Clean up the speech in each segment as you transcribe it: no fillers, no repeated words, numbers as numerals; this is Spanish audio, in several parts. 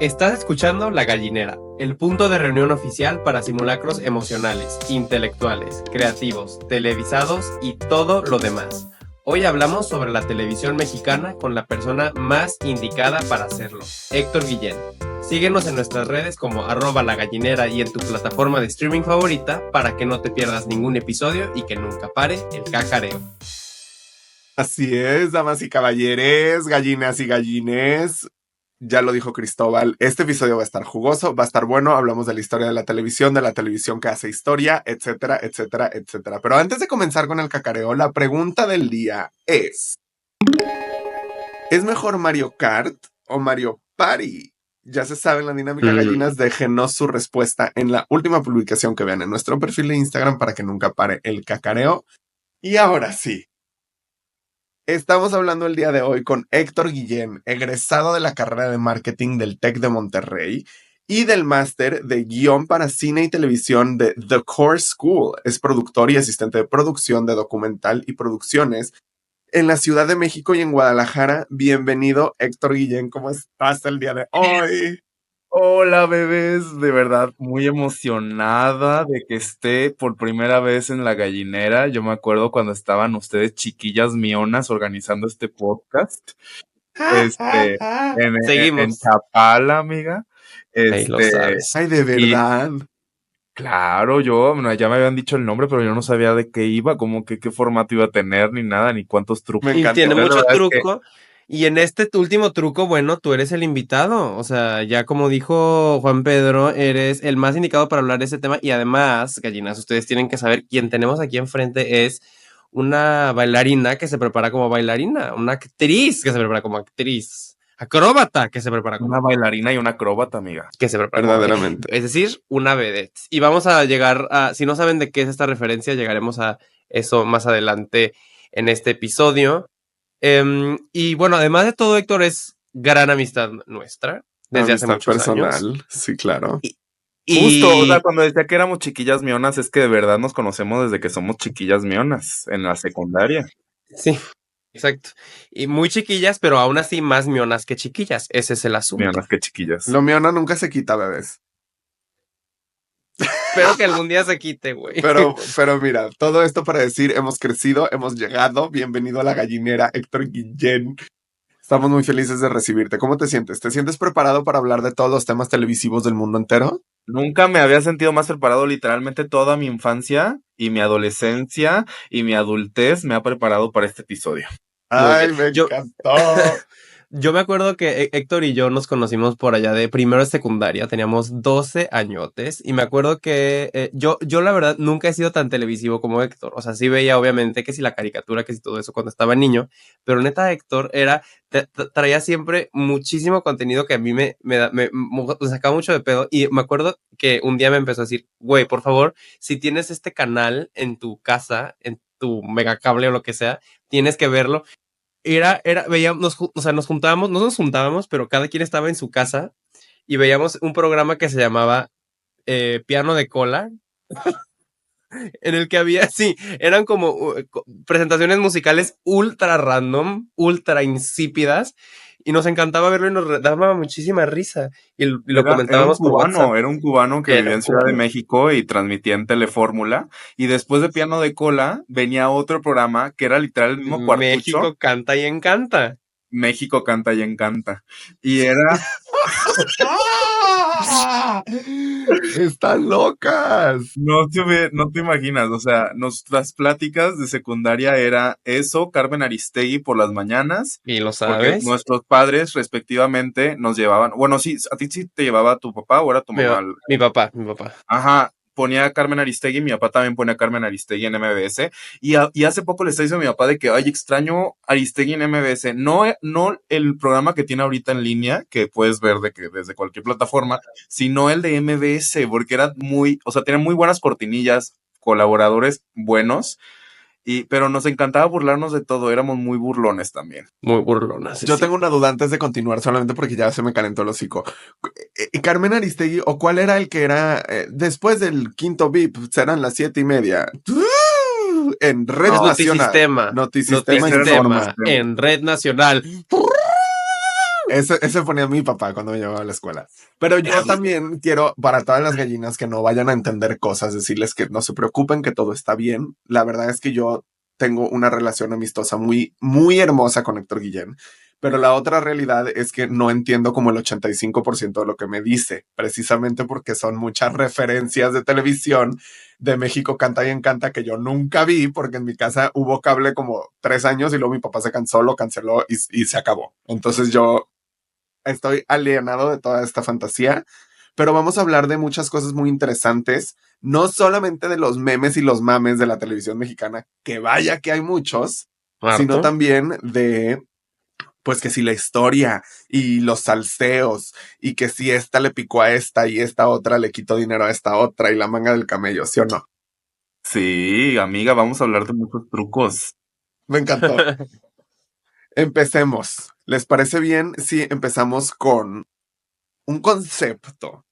Estás escuchando La Gallinera, el punto de reunión oficial para simulacros emocionales, intelectuales, creativos, televisados y todo lo demás. Hoy hablamos sobre la televisión mexicana con la persona más indicada para hacerlo, Héctor Guillén. Síguenos en nuestras redes como @lagallinera y en tu plataforma de streaming favorita para que no te pierdas ningún episodio y que nunca pare el cacareo. Así es, damas y caballeres, gallinas y gallines. Ya lo dijo Cristóbal, este episodio va a estar jugoso, va a estar bueno, hablamos de la historia de la televisión que hace historia, etcétera, etcétera, etcétera. Pero antes de comenzar con el cacareo, la pregunta del día ¿es mejor Mario Kart o Mario Party? Ya se saben la dinámica, gallinas, déjenos su respuesta en la última publicación que vean en nuestro perfil de Instagram para que nunca pare el cacareo. Y ahora sí. Estamos hablando el día de hoy con Héctor Guillén, egresado de la carrera de marketing del TEC de Monterrey y del máster de guión para cine y televisión de The Core School. Es productor y asistente de producción de documental y producciones en la Ciudad de México y en Guadalajara. Bienvenido, Héctor Guillén. ¿Cómo estás el día de hoy? Hola, bebés, de verdad muy emocionada de que esté por primera vez en La Gallinera. Yo me acuerdo cuando estaban ustedes chiquillas mionas organizando este podcast, en Chapala, amiga. Ahí lo sabes. Ay, de verdad. Claro, ya me habían dicho el nombre, pero yo no sabía de qué iba, como que qué formato iba a tener, ni nada, ni cuántos trucos. Y tiene mucho truco. Y en este último truco, bueno, tú eres el invitado. O sea, ya como dijo Juan Pedro, eres el más indicado para hablar de ese tema. Y además, gallinas, ustedes tienen que saber, quien tenemos aquí enfrente es una bailarina que se prepara como bailarina, una actriz que se prepara como actriz, acróbata que se prepara como una bailarina y una acróbata, amiga. Que se prepara verdaderamente. Es decir, una vedette. Y vamos a llegar a, si no saben de qué es esta referencia, llegaremos a eso más adelante en este episodio. Y bueno, además de todo, Héctor es gran amistad nuestra desde hace muchos personal, años. Sí, claro. Y justo, o sea, cuando decía que éramos chiquillas mionas, es que de verdad nos conocemos desde que somos chiquillas mionas en la secundaria. Sí, exacto. Y muy chiquillas, pero aún así más mionas que chiquillas. Ese es el asunto. Mionas que chiquillas. Lo miona nunca se quita, bebés. Espero que algún día se quite, güey. Pero mira, todo esto para decir, hemos crecido, hemos llegado. Bienvenido a La Gallinera, Héctor Guillén. Estamos muy felices de recibirte. ¿Cómo te sientes? ¿Te sientes preparado para hablar de todos los temas televisivos del mundo entero? Nunca me había sentido más preparado. Literalmente toda mi infancia y mi adolescencia y mi adultez me ha preparado para este episodio. Ay, me encantó. Yo me acuerdo que Héctor y yo nos conocimos por allá de primero de secundaria, teníamos 12 añotes y me acuerdo que yo la verdad nunca he sido tan televisivo como Héctor, o sea, sí veía obviamente que si la caricatura, que si todo eso cuando estaba niño, pero neta Héctor traía siempre muchísimo contenido que a mí me sacaba mucho de pedo y me acuerdo que un día me empezó a decir, güey, por favor, si tienes este canal en tu casa, en tu megacable o lo que sea, tienes que verlo. Veíamos, o sea, nos juntábamos, pero cada quien estaba en su casa y veíamos un programa que se llamaba Piano de Cola, en el que había, sí, eran como presentaciones musicales ultra random, ultra insípidas, y nos encantaba verlo y nos daba muchísima risa. Y lo comentábamos por WhatsApp. Era un cubano que vivía en Ciudad de México y transmitía en Telefórmula. Y después de Piano de Cola venía otro programa que era literal el mismo cuartucho. México canta y encanta. México canta y encanta. Y era... ¡Están locas! No te imaginas, o sea, nuestras pláticas de secundaria era eso, Carmen Aristegui por las mañanas. Y lo sabes. Porque nuestros padres respectivamente nos llevaban, bueno, sí, ¿a ti sí te llevaba tu papá o era tu mamá? Mi papá. Ajá, ponía a Carmen Aristegui, mi papá también ponía a Carmen Aristegui en MBS, y hace poco le está diciendo a mi papá de que, ay, extraño Aristegui en MBS, no el programa que tiene ahorita en línea, que puedes ver desde cualquier plataforma, sino el de MBS, porque era tenía muy buenas cortinillas, colaboradores buenos, pero nos encantaba burlarnos de todo, éramos muy burlones también. Muy burlonas. Yo tengo una duda antes de continuar, solamente porque ya se me calentó el hocico. Carmen Aristegui, ¿o cuál era el que era después del quinto VIP? Serán las 7:30. En Red Nacional. Notisistema. En Red Nacional. Ese ponía mi papá cuando me llevaba a la escuela. Pero yo también quiero, para todas las gallinas que no vayan a entender cosas, decirles que no se preocupen, que todo está bien. La verdad es que yo tengo una relación amistosa muy, muy hermosa con Héctor Guillén. Pero la otra realidad es que no entiendo como el 85% de lo que me dice, precisamente porque son muchas referencias de televisión de México Canta y Encanta que yo nunca vi, porque en mi casa hubo cable como 3 años y luego mi papá se cansó, lo canceló y se acabó. Entonces yo estoy alienado de toda esta fantasía, pero vamos a hablar de muchas cosas muy interesantes, no solamente de los memes y los mames de la televisión mexicana, que vaya que hay muchos, sino Harto. también de pues que si la historia y los salseos y que si esta le picó a esta y esta otra le quitó dinero a esta otra y la manga del camello, ¿sí o no? Sí, amiga, vamos a hablar de muchos trucos. Me encantó. Empecemos. ¿Les parece bien si empezamos con un concepto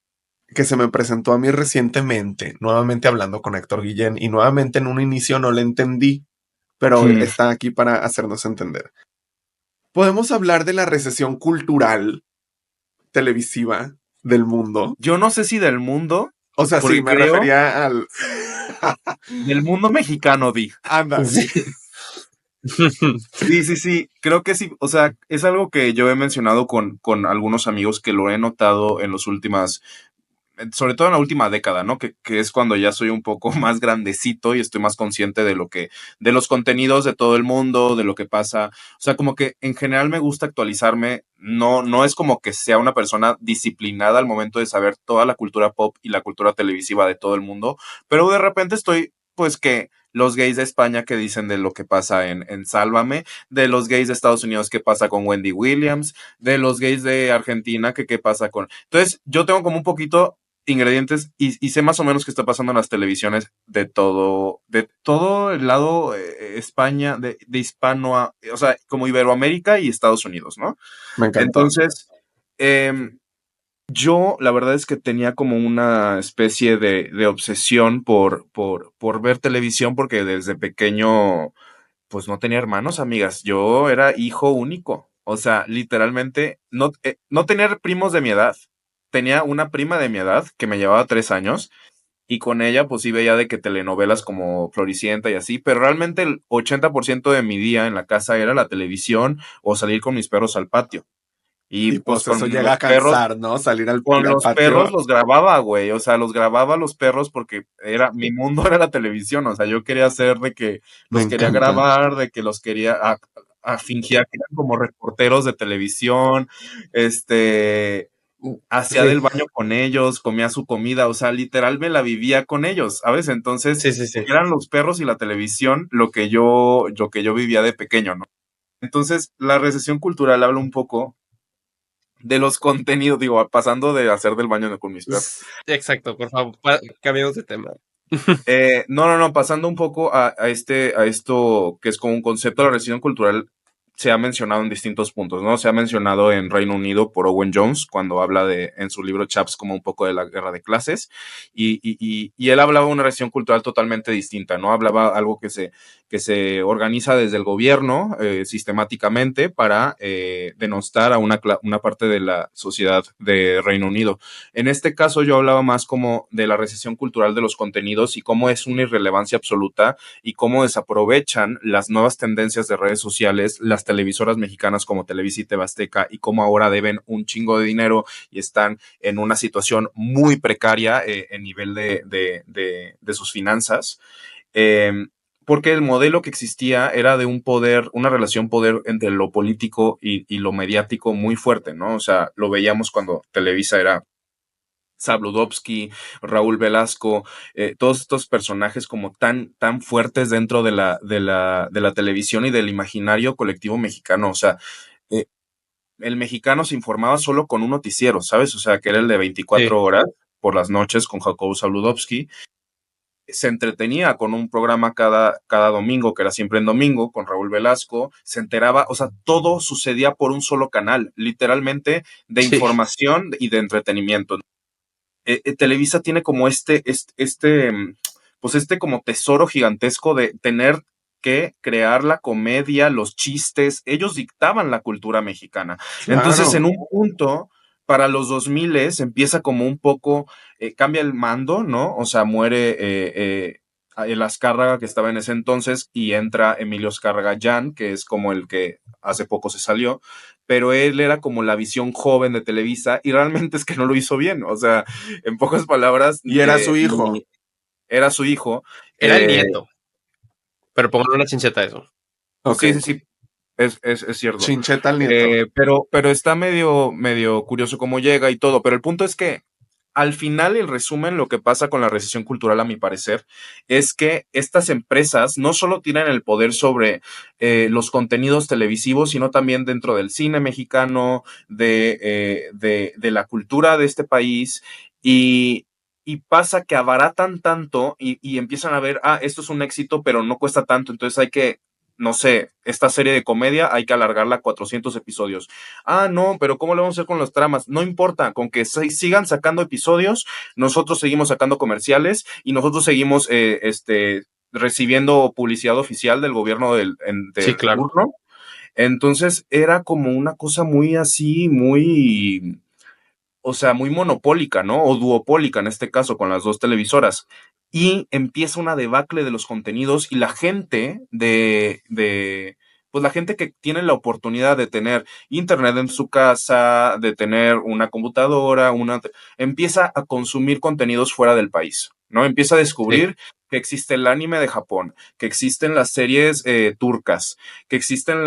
que se me presentó a mí recientemente, nuevamente hablando con Héctor Guillén y nuevamente en un inicio no le entendí, pero Hmm. está aquí para hacernos entender? Podemos hablar de la recesión cultural televisiva del mundo. Yo no sé si del mundo, O sea, sí, porque me creo refería al... del mundo mexicano, di. Anda. Sí. Sí, sí, sí, creo que sí, o sea, es algo que yo he mencionado con algunos amigos que lo he notado en los últimas, sobre todo en la última década, ¿no? Que es cuando ya soy un poco más grandecito y estoy más consciente de lo que, de los contenidos de todo el mundo, de lo que pasa. O sea, como que en general me gusta actualizarme. No, no es como que sea una persona disciplinada al momento de saber toda la cultura pop y la cultura televisiva de todo el mundo, pero de repente estoy, pues que los gays de España que dicen de lo que pasa en Sálvame, de los gays de Estados Unidos que pasa con Wendy Williams, de los gays de Argentina que qué pasa con... Entonces, yo tengo como un poquito ingredientes y sé más o menos qué está pasando en las televisiones de todo el lado España, de hispano, o sea, como Iberoamérica y Estados Unidos, ¿no? Me encantó. Entonces, yo la verdad es que tenía como una especie de obsesión por ver televisión porque desde pequeño, pues no tenía hermanos, amigas. Yo era hijo único. O sea, literalmente, no tenía primos de mi edad. Tenía una prima de mi edad que me llevaba 3 años y con ella pues sí veía de que telenovelas como Floricienta y así, pero realmente el 80% de mi día en la casa era la televisión o salir con mis perros al patio. Y Y pues pues eso con llega los a perros, cansar, ¿no? Salir con al los perros patio. los grababa, güey. O sea, los grababa a los perros porque era, mi mundo era la televisión. O sea, yo quería hacer de que Me los quería encanta. grabar, de que los quería fingía que eran como reporteros de televisión. Hacía Sí, del baño con ellos, comía su comida. O sea, literal me la vivía con ellos, ¿sabes? Entonces, sí, sí, sí. eran los perros y la televisión lo que yo vivía de pequeño, ¿no? Entonces, la recesión cultural habla un poco de los contenidos, digo, pasando de hacer del baño con mis perros. Exacto, por favor, cambiemos de tema. No, pasando un poco a esto que es como un concepto de la recesión cultural, se ha mencionado en distintos puntos, ¿no? Se ha mencionado en Reino Unido por Owen Jones, cuando habla en su libro Chaps, como un poco de la guerra de clases, y él hablaba de una recesión cultural totalmente distinta, ¿no? Hablaba algo que se organiza desde el gobierno sistemáticamente para denostar a una parte de la sociedad de Reino Unido. En este caso yo hablaba más como de la recesión cultural de los contenidos y cómo es una irrelevancia absoluta y cómo desaprovechan las nuevas tendencias de redes sociales, las televisoras mexicanas como Televisa y TV Azteca y cómo ahora deben un chingo de dinero y están en una situación muy precaria en nivel de sus finanzas. Eh, porque el modelo que existía era de un poder, una relación poder entre lo político y lo mediático muy fuerte, ¿no? O sea, lo veíamos cuando Televisa era Sabludovsky, Raúl Velasco, todos estos personajes como tan fuertes dentro de la televisión y del imaginario colectivo mexicano. O sea, eh, el mexicano se informaba solo con un noticiero, ¿sabes? O sea, que era el de Sí, 24 horas por las noches con Jacobo Sabludovsky. Se entretenía con un programa cada domingo, que era siempre en domingo, con Raúl Velasco, se enteraba, o sea, todo sucedía por un solo canal, literalmente de sí, información y de entretenimiento. Televisa tiene como pues este como tesoro gigantesco de tener que crear la comedia, los chistes, ellos dictaban la cultura mexicana. Claro. Entonces, en un punto, para los 2000 empieza como un poco, cambia el mando, ¿no? O sea, muere el Azcárraga que estaba en ese entonces y entra Emilio Azcárraga Jan, que es como el que hace poco se salió, pero él era como la visión joven de Televisa y realmente es que no lo hizo bien, o sea, en pocas palabras. Y era su hijo. Era su hijo. Era el nieto. Pero pónganle una chincheta a eso. Okay. Sí. Es cierto. Chincheta al nieto. Pero está medio curioso cómo llega y todo. Pero el punto es que al final, el resumen, lo que pasa con la recesión cultural, a mi parecer, es que estas empresas no solo tienen el poder sobre los contenidos televisivos, sino también dentro del cine mexicano, de la cultura de este país. Y pasa que abaratan tanto y empiezan a ver, esto es un éxito, pero no cuesta tanto, entonces hay que, no sé, esta serie de comedia hay que alargarla a 400 episodios. No, pero ¿cómo le vamos a hacer con las tramas? No importa, con que sigan sacando episodios, nosotros seguimos sacando comerciales y nosotros seguimos recibiendo publicidad oficial del gobierno del Sí, claro. turno. Entonces era como una cosa muy así, muy, o sea, muy monopólica, ¿no? O duopólica en este caso, con las dos televisoras. Y empieza una debacle de los contenidos y la gente pues la gente que tiene la oportunidad de tener internet en su casa, de tener una computadora, empieza a consumir contenidos fuera del país, ¿no? Empieza a descubrir que existe el anime de Japón, que existen las series turcas, que existen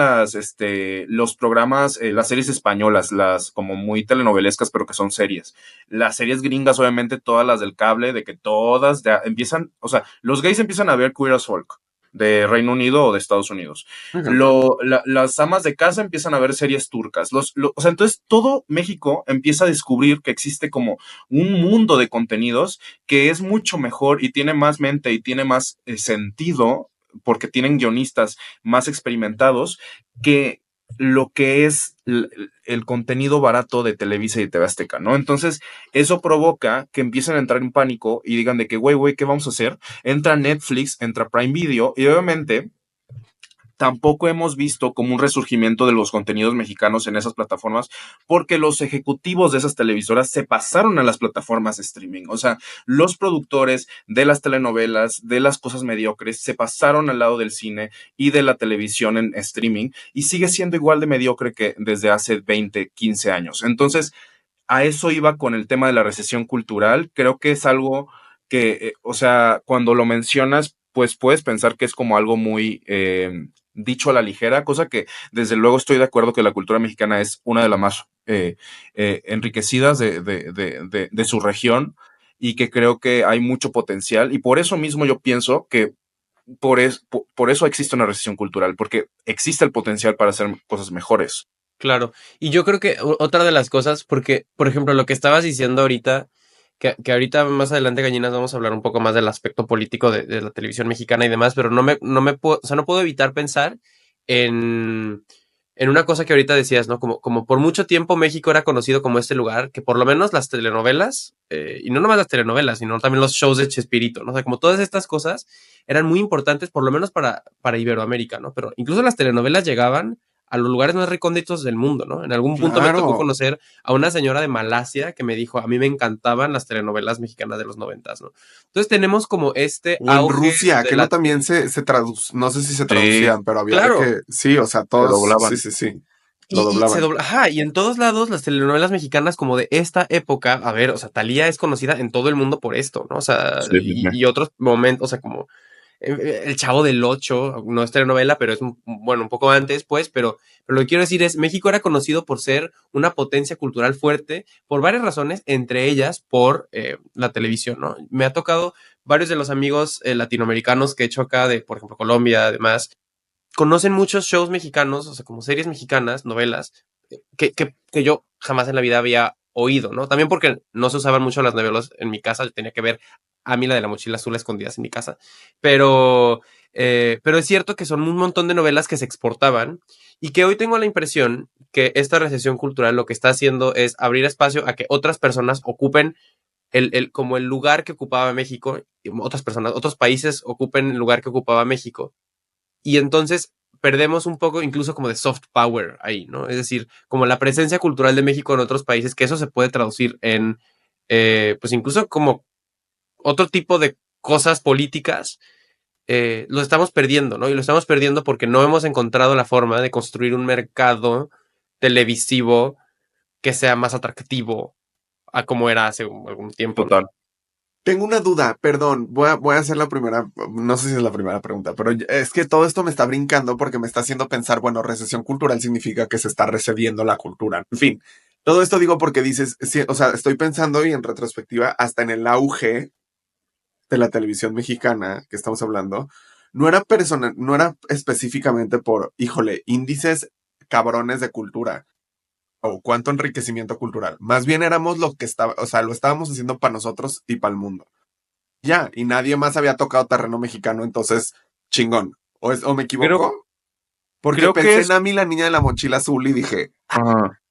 los programas, las series españolas, las como muy telenovelescas, pero que son series. Las series gringas, obviamente, todas las del cable, de que todas empiezan, o sea, los gays empiezan a ver Queer as Folk de Reino Unido o de Estados Unidos. Las amas de casa empiezan a ver series turcas. O sea, entonces todo México empieza a descubrir que existe como un mundo de contenidos que es mucho mejor y tiene más mente y tiene más sentido porque tienen guionistas más experimentados que lo que es el contenido barato de Televisa y TV Azteca, ¿no? Entonces, eso provoca que empiecen a entrar en pánico y digan de que, güey, ¿qué vamos a hacer? Entra Netflix, entra Prime Video y obviamente tampoco hemos visto como un resurgimiento de los contenidos mexicanos en esas plataformas porque los ejecutivos de esas televisoras se pasaron a las plataformas de streaming. O sea, los productores de las telenovelas, de las cosas mediocres, se pasaron al lado del cine y de la televisión en streaming y sigue siendo igual de mediocre que desde hace 20, 15 años. Entonces, a eso iba con el tema de la recesión cultural. Creo que es algo que, o sea, cuando lo mencionas, pues puedes pensar que es como algo muy dicho a la ligera, cosa que desde luego estoy de acuerdo que la cultura mexicana es una de las más enriquecidas de su región y que creo que hay mucho potencial y por eso mismo yo pienso que por eso existe una recesión cultural, porque existe el potencial para hacer cosas mejores. Claro, y yo creo que otra de las cosas, porque, por ejemplo, lo que estabas diciendo ahorita, que ahorita más adelante, Gallinas, vamos a hablar un poco más del aspecto político de la televisión mexicana y demás, pero no me puedo, o sea, no puedo evitar pensar en, en una cosa que ahorita decías, ¿no? Como por mucho tiempo México era conocido como este lugar, que por lo menos las telenovelas, y no nomás las telenovelas, sino también los shows de Chespirito, ¿no? O sea, como todas estas cosas eran muy importantes, por lo menos para Iberoamérica, ¿no? Pero incluso las telenovelas llegaban a los lugares más recónditos del mundo, ¿no? En algún punto me tocó conocer a una señora de Malasia que me dijo, a mí me encantaban las telenovelas mexicanas de los 90, ¿no? Entonces tenemos como este o en Rusia, que no también se traduce, no sé si se traducían, pero había que, sí, o sea, todos, doblaban. Sí. Lo doblaban. Y en todos lados las telenovelas mexicanas como de esta época, a ver, o sea, Thalía es conocida en todo el mundo por esto, ¿no? O sea, y otros momentos, o sea, como El Chavo del Ocho, no es telenovela, pero es, bueno, un poco antes, pues, pero lo que quiero decir es, México era conocido por ser una potencia cultural fuerte por varias razones, entre ellas por la televisión, ¿no? Me ha tocado varios de los amigos latinoamericanos que he hecho acá, de, por ejemplo, Colombia, además, conocen muchos shows mexicanos, o sea, como series mexicanas, novelas, que yo jamás en la vida había oído, ¿no? También porque no se usaban mucho las novelas en mi casa, yo tenía que ver a mí la de la mochila azul escondidas en mi casa, pero es cierto que son un montón de novelas que se exportaban y que hoy tengo la impresión que esta recesión cultural lo que está haciendo es abrir espacio a que otras personas ocupen como el lugar que ocupaba México, y otras personas, otros países ocupen el lugar que ocupaba México. y entonces perdemos un poco incluso como de soft power ahí, ¿no? Es decir, como la presencia cultural de México en otros países, que eso se puede traducir en, pues incluso como otro tipo de cosas políticas, lo estamos perdiendo, ¿no? Y lo estamos perdiendo porque no hemos encontrado la forma de construir un mercado televisivo que sea más atractivo a como era hace algún tiempo, ¿no? Total. Tengo una duda, perdón, voy a hacer la primera, no sé si es la primera pregunta, pero es que todo esto me está brincando porque me está haciendo pensar, bueno, recesión cultural significa que se está recediendo la cultura. En fin, todo esto digo porque dices, sí, o sea, estoy pensando y en retrospectiva, hasta en el auge de la televisión mexicana que estamos hablando, no era específicamente por, híjole, índices cabrones de cultura o cuánto enriquecimiento cultural. Más bien éramos lo que estaba, o sea, lo estábamos haciendo para nosotros y para el mundo. Ya, y nadie más había tocado terreno mexicano, entonces, chingón. ¿O me Creo, equivoco? Porque creo que pensé en es. Amy, la niña de la mochila azul, y dije, Ajá.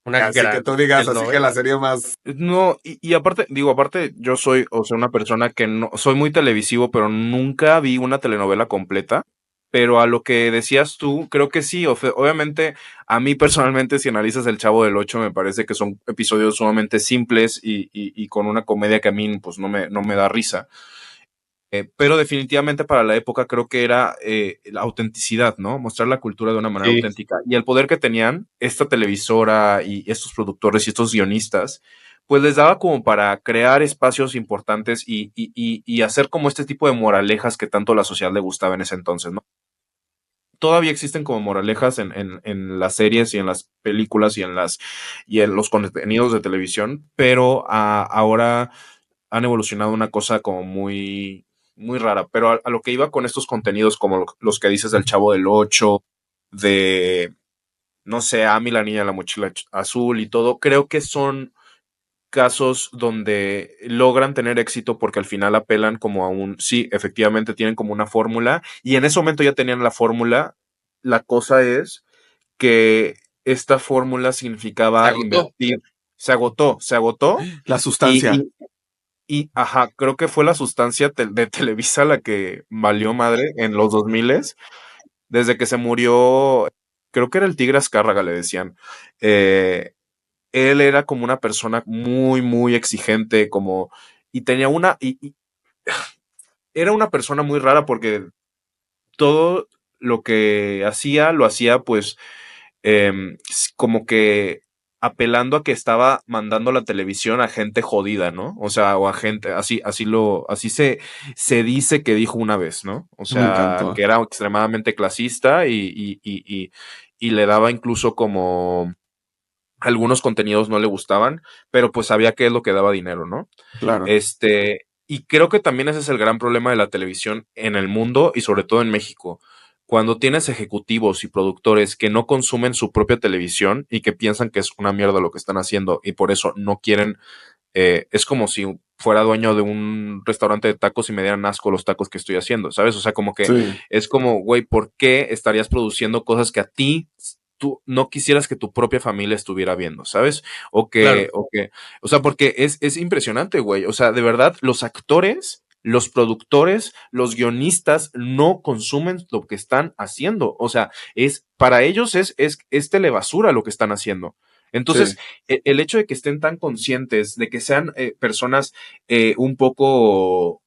Una así que gran tú digas, así que la telenovela. serie más. No, y aparte, digo, aparte, yo soy, o sea, una persona que no, soy muy televisivo, pero nunca vi una telenovela completa. Pero a lo que decías tú, creo que sí, obviamente, a mí personalmente, si analizas El Chavo del Ocho, me parece que son episodios sumamente simples y con una comedia que a mí, pues, no me da risa. Pero definitivamente para la época creo que era la autenticidad, ¿no? Mostrar la cultura de una manera Sí. auténtica. Y el poder que tenían esta televisora y estos productores y estos guionistas, pues les daba como para crear espacios importantes y hacer como este tipo de moralejas que tanto a la sociedad le gustaba en ese entonces, ¿no? Todavía existen como moralejas en las series y en las películas y en los contenidos de televisión, pero ahora han evolucionado una cosa como muy, muy rara. Pero a lo que iba con estos contenidos, como los que dices del Chavo del Ocho, de, no sé, Amy, la niña de la mochila azul y todo, creo que son casos donde logran tener éxito porque al final apelan como a sí, efectivamente tienen como una fórmula y en ese momento ya tenían la fórmula. La cosa es que esta fórmula Se significaba agotó. invertir. Se agotó La sustancia. y, ajá, creo que fue la sustancia de Televisa la que valió madre en los 2000, desde que se murió, creo que era el Tigre Azcárraga, le decían. Eh, Él era como una persona muy, muy exigente, como, y tenía era una persona muy rara porque todo lo que hacía, lo hacía pues como que apelando a que estaba mandando la televisión a gente jodida, ¿no? O sea, o a gente, así se dice que dijo una vez, ¿no? O Eso me sea, encantó. que era extremadamente clasista y le daba incluso como algunos contenidos no le gustaban, pero pues sabía que es lo que daba dinero, ¿no? Claro. Y creo que también ese es el gran problema de la televisión en el mundo y sobre todo en México. Cuando tienes ejecutivos y productores que no consumen su propia televisión y que piensan que es una mierda lo que están haciendo y por eso no quieren, es como si fuera dueño de un restaurante de tacos y me dieran asco los tacos que estoy haciendo, ¿sabes? O sea, como que Sí. es como, güey, ¿por qué estarías produciendo cosas que a ti tú no quisieras que tu propia familia estuviera viendo, ¿sabes? Claro. O sea, porque es impresionante, güey. O sea, de verdad, los actores, los productores, los guionistas no consumen lo que están haciendo. O sea, para ellos es telebasura lo que están haciendo. Entonces, Sí. el hecho de que estén tan conscientes, de que sean personas un poco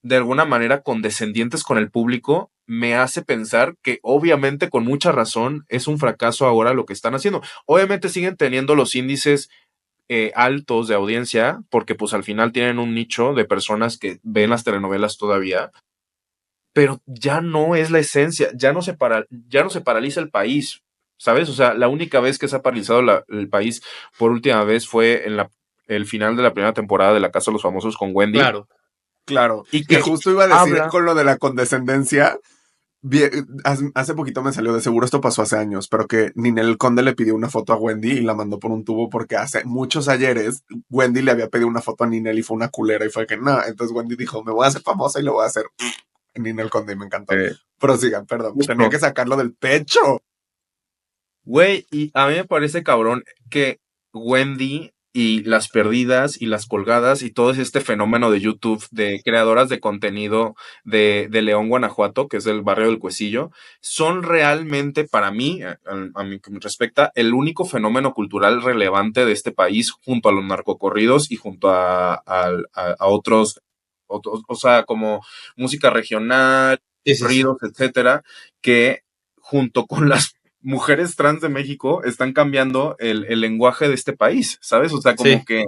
de alguna manera condescendientes con el público, me hace pensar que obviamente con mucha razón es un fracaso ahora lo que están haciendo. Obviamente siguen teniendo los índices altos de audiencia, porque pues al final tienen un nicho de personas que ven las telenovelas todavía, pero ya no es la esencia, ya no se paraliza el país, ¿sabes? O sea, la única vez que se ha paralizado el país por última vez fue en el final de la primera temporada de La Casa de los Famosos con Wendy, Claro. Claro. y Y que justo iba a decir habla. con lo de la condescendencia. Hace poquito me salió, de seguro esto pasó hace años, pero que Ninel Conde le pidió una foto a Wendy y la mandó por un tubo porque hace muchos ayeres Wendy le había pedido una foto a Ninel y fue una culera y fue que no. Entonces Wendy dijo, me voy a hacer famosa y lo voy a hacer. Ninel Conde y me encantó. eh, Prosigan, perdón. Tenía Justo. que sacarlo del pecho. Güey, y a mí me parece cabrón que Wendy y las perdidas y las colgadas y todo este fenómeno de YouTube de creadoras de contenido de León, Guanajuato, que es el barrio del Cuecillo, son realmente para mí, a mí que me respecta, el único fenómeno cultural relevante de este país junto a los narcocorridos y junto a otros, o sea, como música regional, Sí, sí, sí. corridos, etcétera, que junto con las mujeres trans de México están cambiando el lenguaje de este país, ¿sabes? O sea, como Sí. que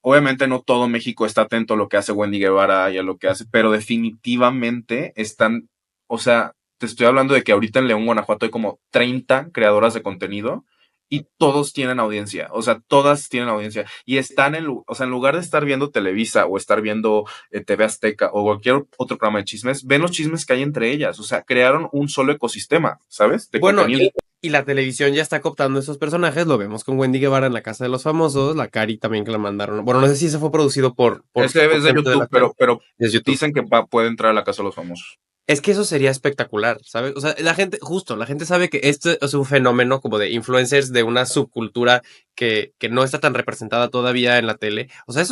obviamente no todo México está atento a lo que hace Wendy Guevara y a lo que hace, pero definitivamente están, o sea, te estoy hablando de que ahorita en León, Guanajuato hay como 30 creadoras de contenido y todos tienen audiencia, o sea, todas tienen audiencia y están o sea, en lugar de estar viendo Televisa o estar viendo TV Azteca o cualquier otro programa de chismes, ven los chismes que hay entre ellas, o sea, crearon un solo ecosistema, ¿sabes? De Bueno, contenido. y la televisión ya está cooptando esos personajes, lo vemos con Wendy Guevara en La Casa de los Famosos, la Cari también que la mandaron. Bueno, no sé si eso fue producido Ese por es de gente de la YouTube, tele. pero Es YouTube. dicen que puede entrar a la casa de los famosos. Es que eso sería espectacular, ¿sabes? O sea, la gente sabe que esto es un fenómeno como de influencers de una subcultura que no está tan representada todavía en la tele. O sea,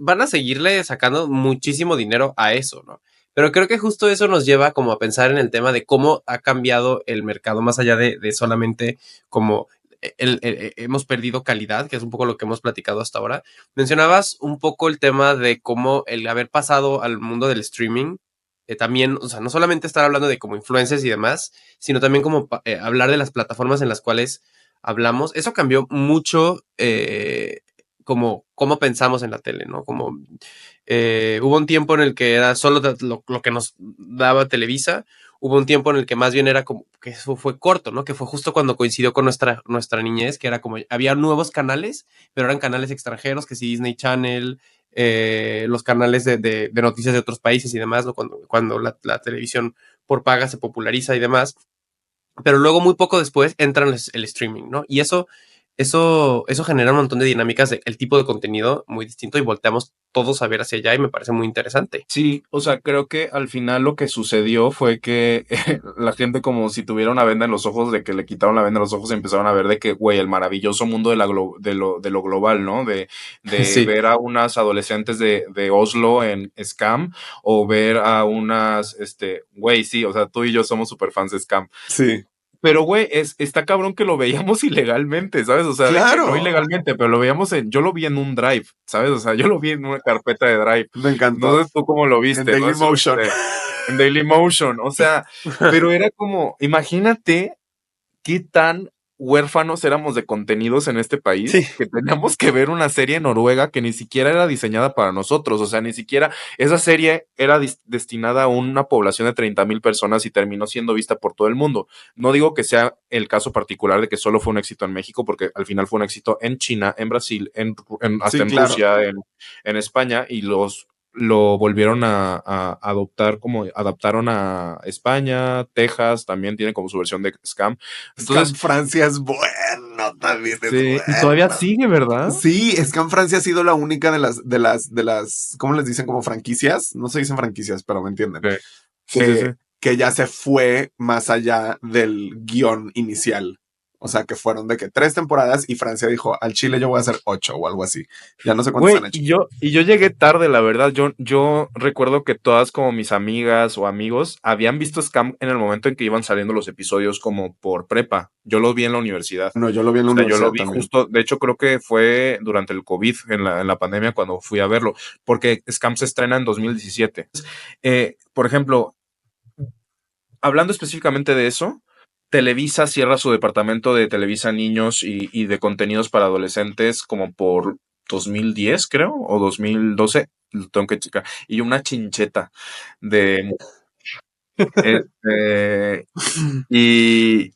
van a seguirle sacando muchísimo dinero a eso, ¿no? Pero creo que justo eso nos lleva como a pensar en el tema de cómo ha cambiado el mercado más allá de solamente como hemos perdido calidad, que es un poco lo que hemos platicado hasta ahora. Mencionabas un poco el tema de cómo el haber pasado al mundo del streaming también, o sea, no solamente estar hablando de como influencers y demás, sino también como hablar de las plataformas en las cuales hablamos. Eso cambió mucho como cómo pensamos en la tele, ¿no? Como hubo un tiempo en el que era solo lo que nos daba Televisa, hubo un tiempo en el que más bien era como que eso fue corto, ¿no? Que fue justo cuando coincidió con nuestra niñez, que era como había nuevos canales, pero eran canales extranjeros, que sí, Disney Channel, los canales de noticias de otros países y demás, ¿no? Cuando la televisión por paga se populariza y demás. Pero luego, muy poco después, entra el streaming, ¿no? Y eso genera un montón de dinámicas de el tipo de contenido muy distinto y volteamos todos a ver hacia allá y me parece muy interesante. Sí, o sea, creo que al final lo que sucedió fue que la gente como si tuviera una venda en los ojos, de que le quitaron la venda en los ojos y empezaron a ver de que, güey, el maravilloso mundo de lo global, ¿no? De Sí, ver a unas adolescentes de Oslo en Scam o ver a unas, güey, sí, o sea, tú y yo somos super fans de Scam. Sí. Pero, güey, está cabrón que lo veíamos ilegalmente, ¿sabes? O sea, de que no Claro. ilegalmente, pero lo veíamos yo lo vi en un Drive, ¿sabes? O sea, yo lo vi en una carpeta de Drive. Me encantó. No sé tú cómo lo En viste, ¿no? Dailymotion. En Dailymotion, o sea, pero era como, imagínate qué tan huérfanos éramos de contenidos en este sí. país, que teníamos que ver una serie noruega que ni siquiera era diseñada para nosotros, o sea, ni siquiera esa serie era destinada a una población de 30,000 personas y terminó siendo vista por todo el mundo. No digo que sea el caso particular de que solo fue un éxito en México, porque al final fue un éxito en China, en Brasil, hasta Sí, en claro. Rusia, en España, y lo volvieron a adoptar, como adaptaron a España, Texas, también tiene como su versión de Scam. Scam Entonces, Francia es bueno, también es sí, y todavía bueno. sigue, ¿verdad? Sí, Scam Francia ha sido la única de las, ¿cómo les dicen? Como franquicias. No se dicen franquicias, pero me entienden. Sí, sí, sí. Que ya se fue más allá del guión inicial. O sea, que fueron de que 3 temporadas y Francia dijo, al Chile yo voy a hacer 8 o algo así. Ya no sé cuántos Güey, han hecho. y yo llegué tarde, la verdad. Yo recuerdo que todas como mis amigas o amigos habían visto Scam en el momento en que iban saliendo los episodios como por prepa. Yo lo vi en la universidad. No, yo lo vi en O la sea, yo lo universidad vi también. justo, de hecho creo que fue durante el COVID, en la pandemia, cuando fui a verlo, porque Scam se estrena en 2017. Por ejemplo, hablando específicamente de eso, Televisa cierra su departamento de Televisa Niños y de contenidos para adolescentes como por 2010, creo, o 2012, lo tengo que checar. Y una chincheta de... y,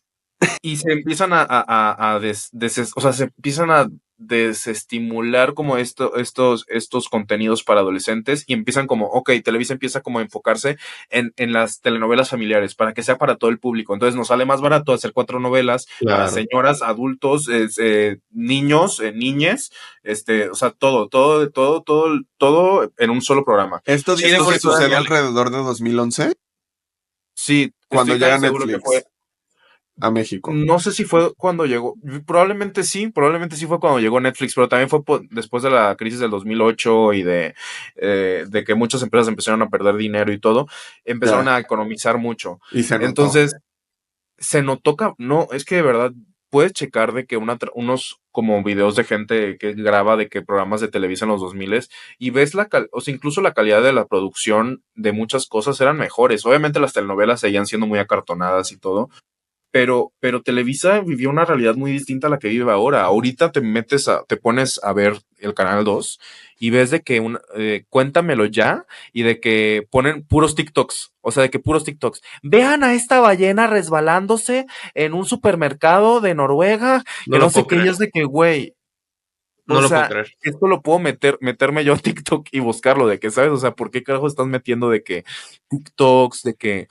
y se empiezan o sea, se empiezan a desestimular como estos contenidos para adolescentes y empiezan como, ok, Televisa empieza como a enfocarse en las telenovelas familiares para que sea para todo el público. Entonces nos sale más barato hacer 4 novelas para Claro. señoras, adultos, niños, niñes, o sea, todo en un solo programa. Esto Sí, dices que sucede todavía alrededor de 2011, sí, cuando estoy casi llega seguro que fue. Netflix. a México. No sé si fue cuando llegó, probablemente sí fue cuando llegó Netflix, pero también fue después de la crisis del 2008 y de que muchas empresas empezaron a perder dinero y todo, empezaron Ya. a economizar mucho. Y se notó. Entonces, se notó, no, es que de verdad puedes checar de que unos como videos de gente que graba de que programas de televisión en los 2000 y ves o sea, incluso la calidad de la producción de muchas cosas eran mejores. Obviamente las telenovelas seguían siendo muy acartonadas y todo, pero Televisa vivió una realidad muy distinta a la que vive ahora. Ahorita te pones a ver el Canal 2 y ves de que cuéntamelo ya y de que ponen puros TikToks. O sea, de que puros TikToks. Vean a esta ballena resbalándose en un supermercado de Noruega, No que no lo sé puedo qué, y creer. es de que, güey, No o lo puedo sea, creer. esto lo puedo meterme yo a TikTok y buscarlo, de que, ¿sabes? O sea, ¿por qué carajo estás metiendo de que TikToks, de que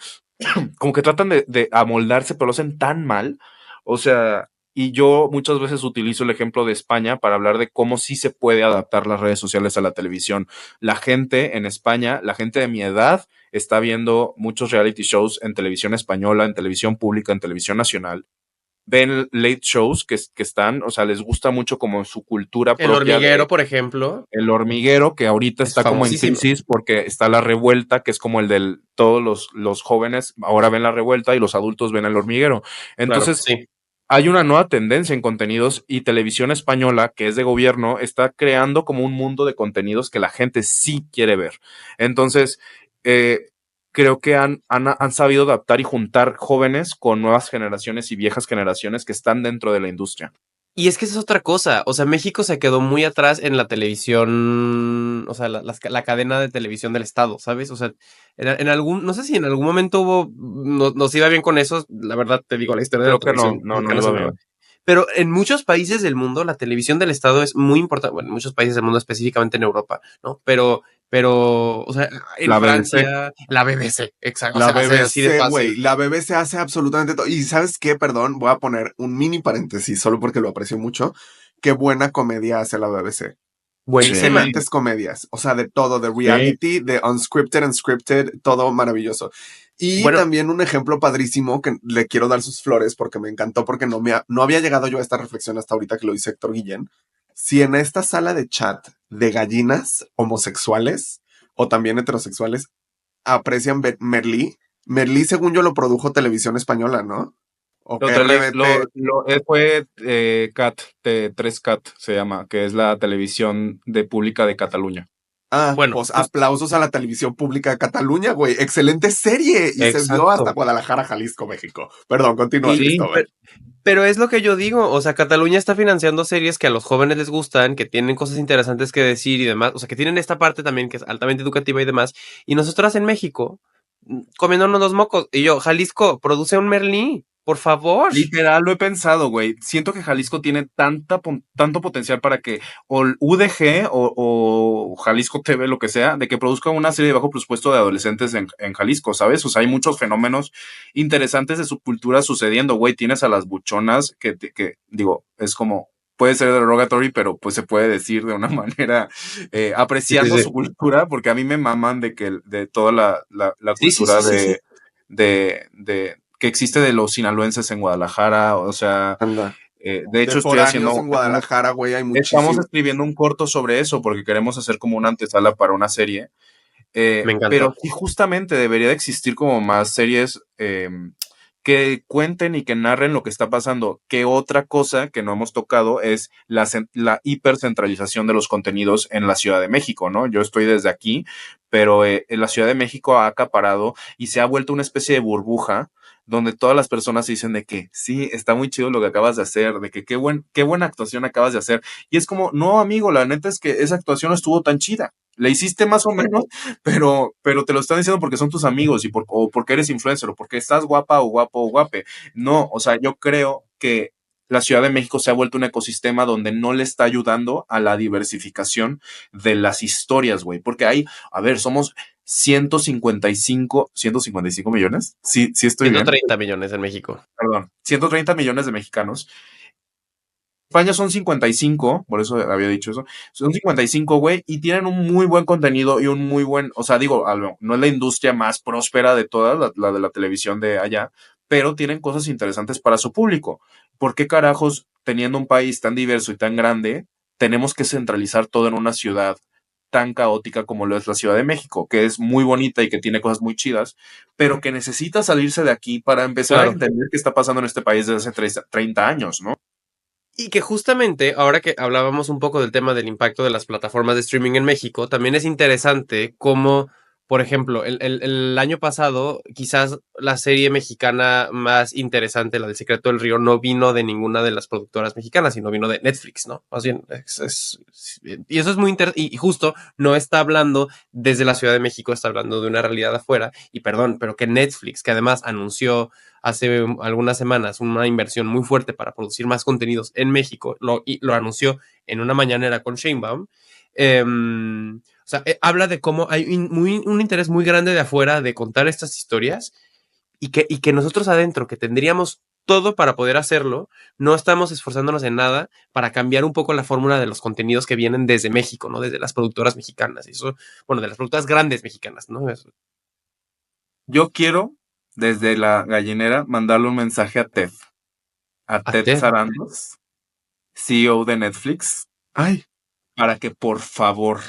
como que tratan de amoldarse, pero lo hacen tan mal? O sea, y yo muchas veces utilizo el ejemplo de España para hablar de cómo sí se puede adaptar las redes sociales a la televisión. La gente en España, la gente de mi edad, está viendo muchos reality shows en televisión española, en televisión pública, en televisión nacional. Ven late shows que están, o sea, les gusta mucho como su cultura El propia Hormiguero, de por ejemplo, El Hormiguero, que ahorita es está como en famosísimo. crisis porque está La Revuelta, que es como el del todos los jóvenes ahora ven La Revuelta y los adultos ven El Hormiguero. Claro, Entonces, sí. hay una nueva tendencia en contenidos y Televisión Española, que es de gobierno, está creando como un mundo de contenidos que la gente sí quiere ver. Entonces, eh, creo que han sabido adaptar y juntar jóvenes con nuevas generaciones y viejas generaciones que están dentro de la industria. Y es que esa es otra cosa. O sea, México se quedó muy atrás en la televisión, o sea, la cadena de televisión del Estado, ¿sabes? O sea, en algún, no sé si en algún momento nos iba bien con eso. La verdad, te digo, la historia de la Creo que no, televisión no mexicana es iba una. bien. Pero en muchos países del mundo, la televisión del Estado es muy importante. Bueno, en muchos países del mundo, específicamente en Europa, ¿no? O sea, en La BBC. Francia, la BBC, exacto. O La sea, hace así de BBC, güey, fácil. la BBC hace absolutamente todo. Y ¿sabes qué? Perdón, voy a poner un mini paréntesis, solo porque lo aprecio mucho. Qué buena comedia hace la BBC. Buenísima. Sí, Excelentes comedias, o sea, de todo, de sí. reality, de unscripted, unscripted, todo maravilloso. Y Bueno, también un ejemplo padrísimo que le quiero dar sus flores porque me encantó, porque no había llegado yo a esta reflexión hasta ahorita que lo dice Héctor Guillén. Si en esta sala de chat de gallinas homosexuales o también heterosexuales aprecian Merlí. Merlí, según yo, lo produjo Televisión Española, ¿no? O Lo, que tele- RBT. fue CAT, 3CAT se llama, que es la televisión de pública de Cataluña. Ah, bueno, pues aplausos a la televisión pública de Cataluña, güey. Excelente serie. Y se vio hasta exacto. Guadalajara, Jalisco, México. Perdón, continúa, Y, Sí, Cristóbal. pero es lo que yo digo, o sea, Cataluña está financiando series que a los jóvenes les gustan, que tienen cosas interesantes que decir y demás, o sea, que tienen esta parte también que es altamente educativa y demás, y nosotras en México, comiéndonos los mocos, y yo, Jalisco, produce un Merlí, por favor. literal lo he pensado, güey. Siento que Jalisco tiene tanto potencial para que o el UDG o Jalisco TV, lo que sea, de que produzca una serie de bajo presupuesto de adolescentes en Jalisco, ¿sabes? O sea, hay muchos fenómenos interesantes de su cultura sucediendo, güey. Tienes a las buchonas que digo, es como, puede ser derogatory, pero pues se puede decir de una manera Sí, sí, apreciando sí. su cultura, porque a mí me maman de toda la Sí, sí, cultura sí, sí, sí. de que existe de los sinaloenses en Guadalajara, o sea, Anda. de De hecho foráneos en Guadalajara, güey, hay estamos muchísimo. escribiendo un corto sobre eso porque queremos hacer como una antesala para una serie, Me encanta. pero sí justamente debería de existir como más series que cuenten y que narren lo que está pasando. Que otra cosa que no hemos tocado es la hipercentralización de los contenidos en la Ciudad de México, ¿no? Yo estoy desde aquí, pero en la Ciudad de México ha acaparado y se ha vuelto una especie de burbuja donde todas las personas dicen de que sí, está muy chido lo que acabas de hacer, de que qué buena actuación acabas de hacer. Y es como, no, amigo, la neta es que esa actuación no estuvo tan chida. La hiciste más o menos, pero te lo están diciendo porque son tus amigos o porque eres influencer o porque estás guapa o guapo o guape. No, o sea, yo creo que la Ciudad de México se ha vuelto un ecosistema donde no le está ayudando a la diversificación de las historias, güey. Porque hay, a ver, somos 155 millones. Sí, sí estoy bien. 130 millones en México. Perdón, 130 millones de mexicanos. España son 55, por eso había dicho eso. Son 55, güey, y tienen un muy buen contenido y o sea, digo, no es la industria más próspera de todas, la de la televisión de allá, pero tienen cosas interesantes para su público. ¿Por qué carajos, teniendo un país tan diverso y tan grande, tenemos que centralizar todo en una ciudad tan caótica como lo es la Ciudad de México, que es muy bonita y que tiene cosas muy chidas, pero que necesita salirse de aquí para empezar a Claro. entender qué está pasando en este país desde hace 30 años, ¿no? Y que justamente, ahora que hablábamos un poco del tema del impacto de las plataformas de streaming en México, también es interesante cómo, por ejemplo, el año pasado, quizás la serie mexicana más interesante, la del Secreto del Río, no vino de ninguna de las productoras mexicanas, sino vino de Netflix, ¿no? Más bien, y eso es muy interesante, y justo no está hablando desde la Ciudad de México, está hablando de una realidad afuera, y perdón, pero que Netflix, que además anunció hace algunas semanas una inversión muy fuerte para producir más contenidos en México, y lo anunció en una mañanera con Sheinbaum. O sea, habla de cómo hay un interés muy grande de afuera de contar estas historias y que nosotros adentro, que tendríamos todo para poder hacerlo, no estamos esforzándonos en nada para cambiar un poco la fórmula de los contenidos que vienen desde México, ¿no? Desde las productoras mexicanas. Y eso, bueno, de las productoras grandes mexicanas, ¿no? Eso. Yo quiero, desde la gallinera, mandarle un mensaje a Ted Ted. Sarandos, CEO de Netflix, Ay, para que por favor,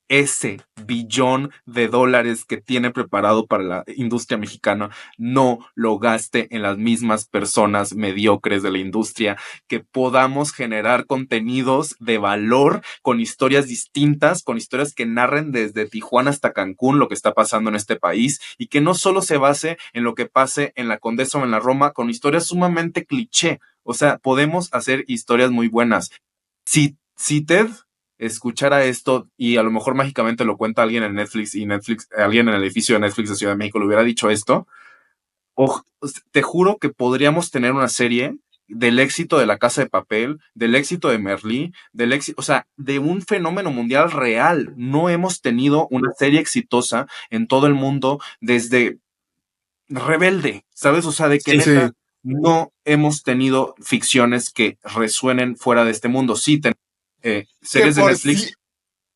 ese billón de dólares que tiene preparado para la industria mexicana no lo gaste en las mismas personas mediocres de la industria, que podamos generar contenidos de valor con historias distintas, con historias que narren desde Tijuana hasta Cancún lo que está pasando en este país y que no solo se base en lo que pase en la Condesa o en la Roma con historias sumamente cliché. O sea, podemos hacer historias muy buenas. Si Ted escuchara esto y a lo mejor mágicamente lo cuenta alguien en Netflix y alguien en el edificio de Netflix de Ciudad de México le hubiera dicho esto, te juro que podríamos tener una serie del éxito de La Casa de Papel, del éxito de Merlí, del éxito, o sea, de un fenómeno mundial real. No hemos tenido una serie exitosa en todo el mundo desde Rebelde, ¿sabes? O sea, de que Sí, neta sí. no hemos tenido ficciones que resuenen fuera de este mundo. Sí, tenemos Que series de por Netflix sí,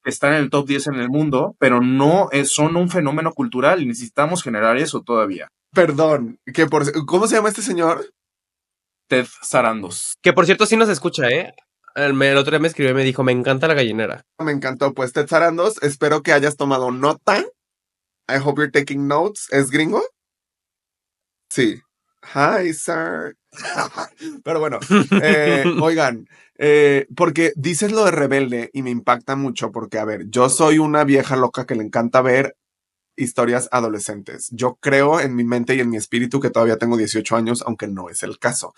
que están en el top 10 en el mundo, pero no son un fenómeno cultural y necesitamos generar eso todavía. perdón, ¿cómo se llama este señor? Ted Sarandos. Que por cierto sí nos escucha, ¿eh? El otro día me escribió y me dijo, me encanta la gallinera. Me encantó, pues Ted Sarandos, espero que hayas tomado nota. I hope you're taking notes. ¿Es gringo? Sí. Hi, sir. Pero bueno, oigan, porque dices lo de rebelde y me impacta mucho porque, a ver, yo soy una vieja loca que le encanta ver historias adolescentes. Yo creo en mi mente y en mi espíritu que todavía tengo 18 años, aunque no es el caso.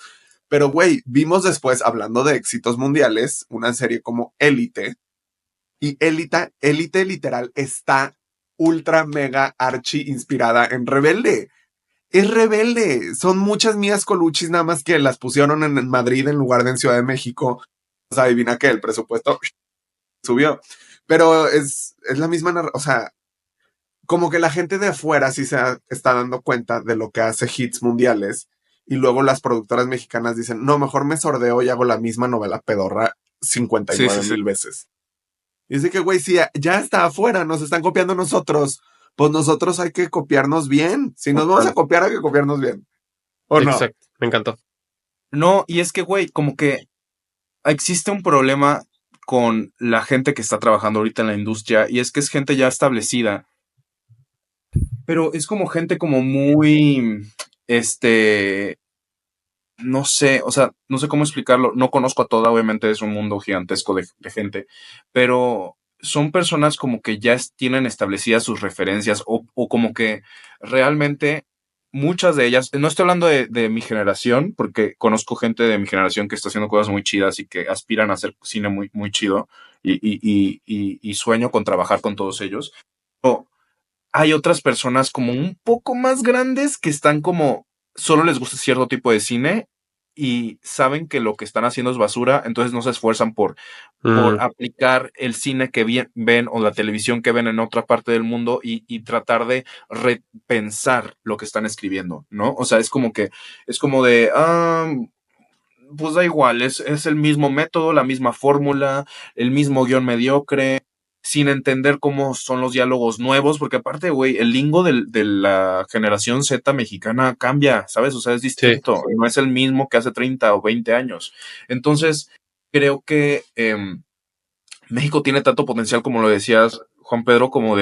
Pero, güey, vimos después, hablando de éxitos mundiales, una serie como Élite. Y Élite literal está ultra mega archi inspirada en Rebelde. Es Rebelde. Son muchas mías coluchis, nada más que las pusieron en Madrid en lugar de en Ciudad de México. O sea, adivina que el presupuesto subió. Pero es la misma, o sea, como que la gente de afuera sí está dando cuenta de lo que hace hits mundiales. Y luego las productoras mexicanas dicen, no, mejor me sordeo y hago la misma novela pedorra Sí, 59 sí, sí. mil veces. Y dice que, güey, si ya está afuera, nos están copiando nosotros, pues nosotros hay que copiarnos bien. Si nos vamos a copiar, hay que copiarnos bien. ¿O no? Exacto, me encantó. No, y es que, güey, como que existe un problema con la gente que está trabajando ahorita en la industria y es que es gente ya establecida, pero es como gente como muy, no sé, o sea, no sé cómo explicarlo, no conozco a toda, obviamente es un mundo gigantesco de gente, pero son personas como que ya tienen establecidas sus referencias o como que realmente muchas de ellas, no estoy hablando de mi generación, porque conozco gente de mi generación que está haciendo cosas muy chidas y que aspiran a hacer cine muy, muy chido y sueño con trabajar con todos ellos. O hay otras personas como un poco más grandes que están como solo les gusta cierto tipo de cine y saben que lo que están haciendo es basura, entonces no se esfuerzan por aplicar el cine que ven o la televisión que ven en otra parte del mundo y tratar de repensar lo que están escribiendo, ¿no? O sea, es como de, pues da igual, es el mismo método, la misma fórmula, el mismo guión mediocre. sin entender cómo son los diálogos nuevos, porque aparte, güey, el lingo de la generación Z mexicana cambia, ¿sabes? O sea, es distinto, no es el mismo que hace 30 o 20 años. Entonces, creo que México tiene tanto potencial, como lo decías, Juan Pedro, como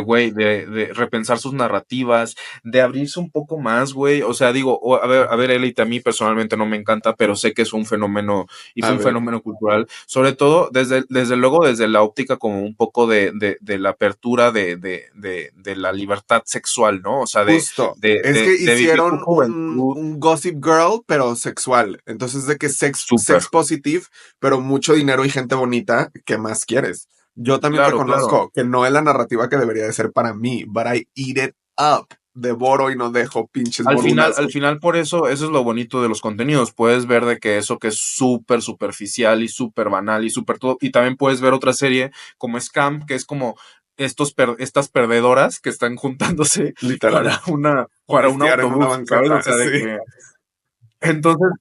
güey, de repensar sus narrativas, de abrirse un poco más, güey. O sea, digo, a ver, Elite, a mí personalmente no me encanta, pero sé que es un fenómeno, y fue un fenómeno cultural, sobre todo desde luego, desde la óptica como un poco de la apertura de la libertad sexual, ¿no? O sea, Justo. Es que de vivir tu hicieron juventud. un Gossip Girl, pero sexual. Entonces, de que Súper. sex positive, pero mucho dinero y gente bonita, ¿qué más quieres? Yo también Claro, reconozco que no es la narrativa que debería de ser para mí, but I eat it up. Devoro y no dejo pinches Al borunazos. final, por eso es lo bonito de los contenidos. Puedes ver de que eso que es súper superficial y súper banal y súper todo. Y también puedes ver otra serie como Scam, que es como estas perdedoras que están juntándose Literal. para un Pistear en una autobús, ¿sabes? O banqueta, sea, de sí. que. Entonces,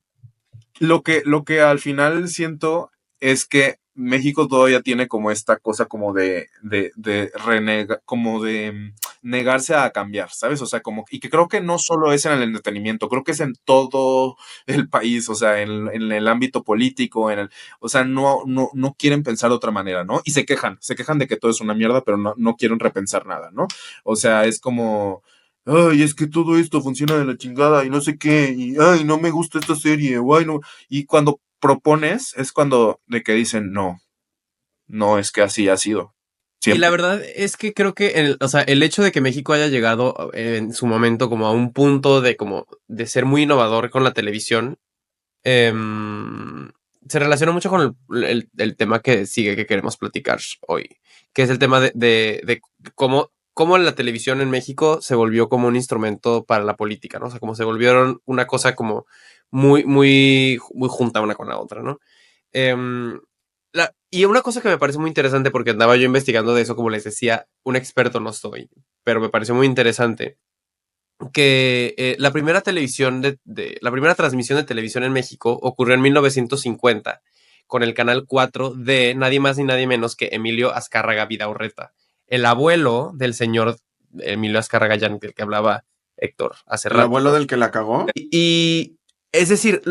lo que al final siento es que México todavía tiene como esta cosa como como de negarse a cambiar, ¿sabes? O sea, como, y que creo que no solo es en el entretenimiento, creo que es en todo el país, o sea, en el ámbito político, o sea, no quieren pensar de otra manera, ¿no? Y se quejan de que todo es una mierda, pero no quieren repensar nada, ¿no? O sea, es como, ay, es que todo esto funciona de la chingada y no sé qué, y ay, no me gusta esta serie, o ay, no. Y cuando propones es cuando de que dicen, no es que así ha sido. Y la Siempre. verdad es que creo que o sea, el hecho de que México haya llegado en su momento como a un punto de como de ser muy innovador con la televisión, se relaciona mucho con el tema que sigue que queremos platicar hoy, que es el tema de cómo la televisión en México se volvió como un instrumento para la política, ¿no? O sea, como se volvieron una cosa como muy junta una con la otra, ¿no? Em, y una cosa que me parece muy interesante, porque andaba yo investigando de eso, como les decía, un experto no soy, pero me pareció muy interesante que la primera la primera transmisión de televisión en México ocurrió en 1950 con el canal 4 de nadie más ni nadie menos que Emilio Azcárraga Vidaurreta, el abuelo del señor Emilio Azcárraga Llán, del que hablaba Héctor hace ¿El rato, abuelo ¿no? del que la cagó? Y es decir,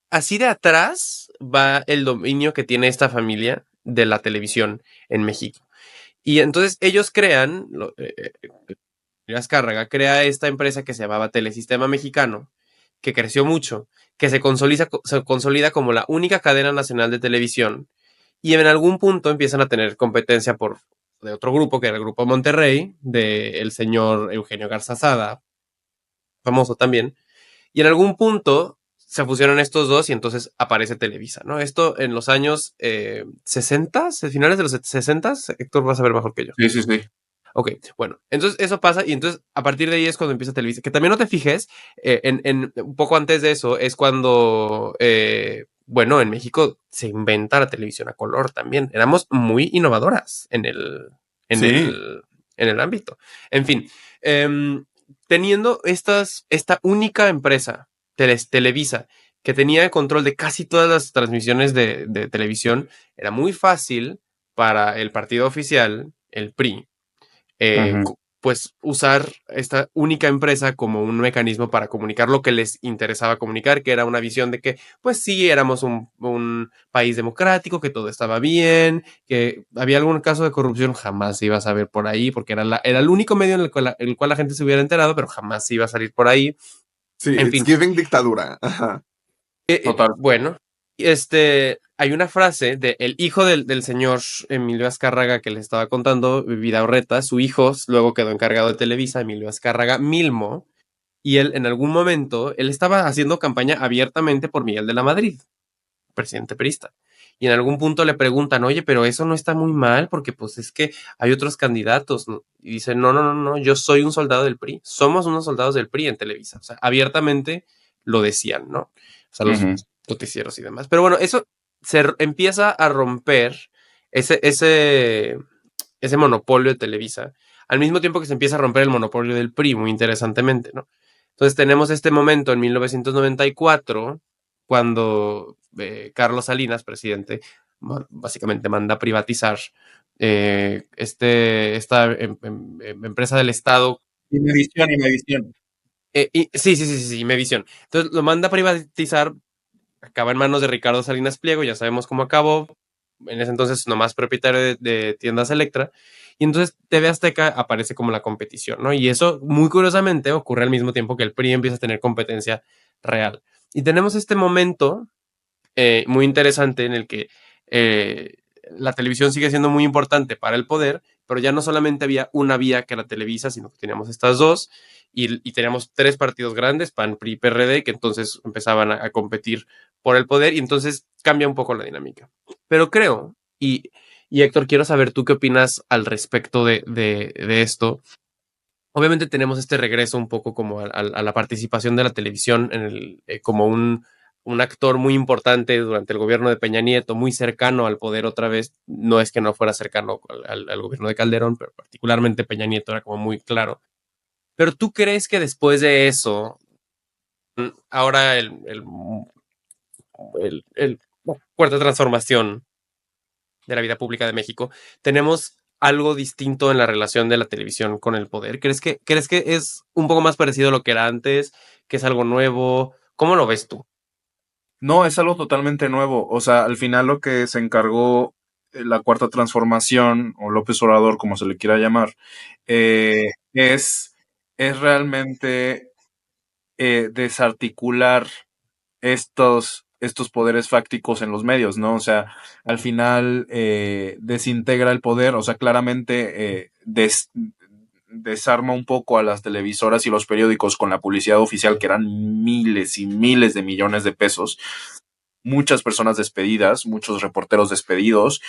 así de atrás va el dominio que tiene esta familia de la televisión en México. Y entonces ellos crean, Azcárraga crea esta empresa que se llamaba Telesistema Mexicano, que creció mucho, que se consolida como la única cadena nacional de televisión, y en algún punto empiezan a tener competencia de otro grupo, que era el Grupo Monterrey, del señor Eugenio Garza Sada, famoso también, y en algún punto se fusionan estos dos y entonces aparece Televisa, ¿no? Esto en los años 60, finales de los 60, Héctor vas a ver mejor que yo. Sí, sí, sí. Ok, bueno, entonces eso pasa y entonces a partir de ahí es cuando empieza Televisa. Que también no te fijes, un poco antes de eso es cuando, bueno, en México se inventa la televisión a color también. Éramos muy innovadoras en Sí. el, en el ámbito. En fin, teniendo esta única empresa, Televisa, que tenía el control de casi todas las transmisiones de televisión, era muy fácil para el partido oficial, el PRI, Ujú. pues usar esta única empresa como un mecanismo para comunicar lo que les interesaba comunicar, que era una visión de que, pues sí, éramos un país democrático, que todo estaba bien, que había algún caso de corrupción, jamás se iba a saber por ahí, porque era el único medio en el cual la gente se hubiera enterado, pero jamás se iba a salir por ahí. Sí, En it's fin, giving dictadura. Ajá. Total. bueno, hay una frase de el hijo del señor Emilio Azcárraga que le estaba contando, Vidaurreta, su hijo luego quedó encargado de Televisa, Emilio Azcárraga Milmo, y él en algún momento, él estaba haciendo campaña abiertamente por Miguel de la Madrid, presidente perista. Y en algún punto le preguntan, oye, pero eso no está muy mal porque pues es que hay otros candidatos, ¿no? Y dice, no, yo soy un soldado del PRI, somos unos soldados del PRI en Televisa. O sea, abiertamente lo decían, ¿no? O sea, los Ujú. noticieros y demás. Pero bueno, eso empieza a romper ese monopolio de Televisa, al mismo tiempo que se empieza a romper el monopolio del PRI, muy interesantemente, ¿no? Entonces tenemos este momento en 1994, cuando Carlos Salinas, presidente, básicamente manda a privatizar esta empresa del Estado. Imevisión. Sí, Imevisión. Entonces lo manda a privatizar, acaba en manos de Ricardo Salinas Pliego, ya sabemos cómo acabó, en ese entonces nomás propietario de tiendas Electra, y entonces TV Azteca aparece como la competición, ¿no? Y eso, muy curiosamente, ocurre al mismo tiempo que el PRI empieza a tener competencia real. Y tenemos este momento muy interesante en el que la televisión sigue siendo muy importante para el poder, pero ya no solamente había una vía que era Televisa, sino que teníamos estas dos y teníamos tres partidos grandes, PAN, PRI, PRD, que entonces empezaban a competir por el poder y entonces cambia un poco la dinámica. Pero creo, y Héctor, quiero saber tú qué opinas al respecto de esto. Obviamente tenemos este regreso un poco como a la participación de la televisión como un actor muy importante durante el gobierno de Peña Nieto, muy cercano al poder otra vez. No es que no fuera cercano al gobierno de Calderón, pero particularmente Peña Nieto era como muy claro. Pero ¿tú crees que después de eso, ahora cuarta transformación de la vida pública de México, tenemos algo distinto en la relación de la televisión con el poder? ¿Crees que es un poco más parecido a lo que era antes? ¿Que es algo nuevo? ¿Cómo lo ves tú? No, es algo totalmente nuevo. O sea, al final lo que se encargó la Cuarta Transformación, o López Obrador, como se le quiera llamar, eh, es, es realmente desarticular estos poderes fácticos en los medios, ¿no? O sea, al final desintegra el poder, o sea, claramente desarma un poco a las televisoras y los periódicos con la publicidad oficial, que eran miles y miles de millones de pesos, muchas personas despedidas, muchos reporteros despedidos,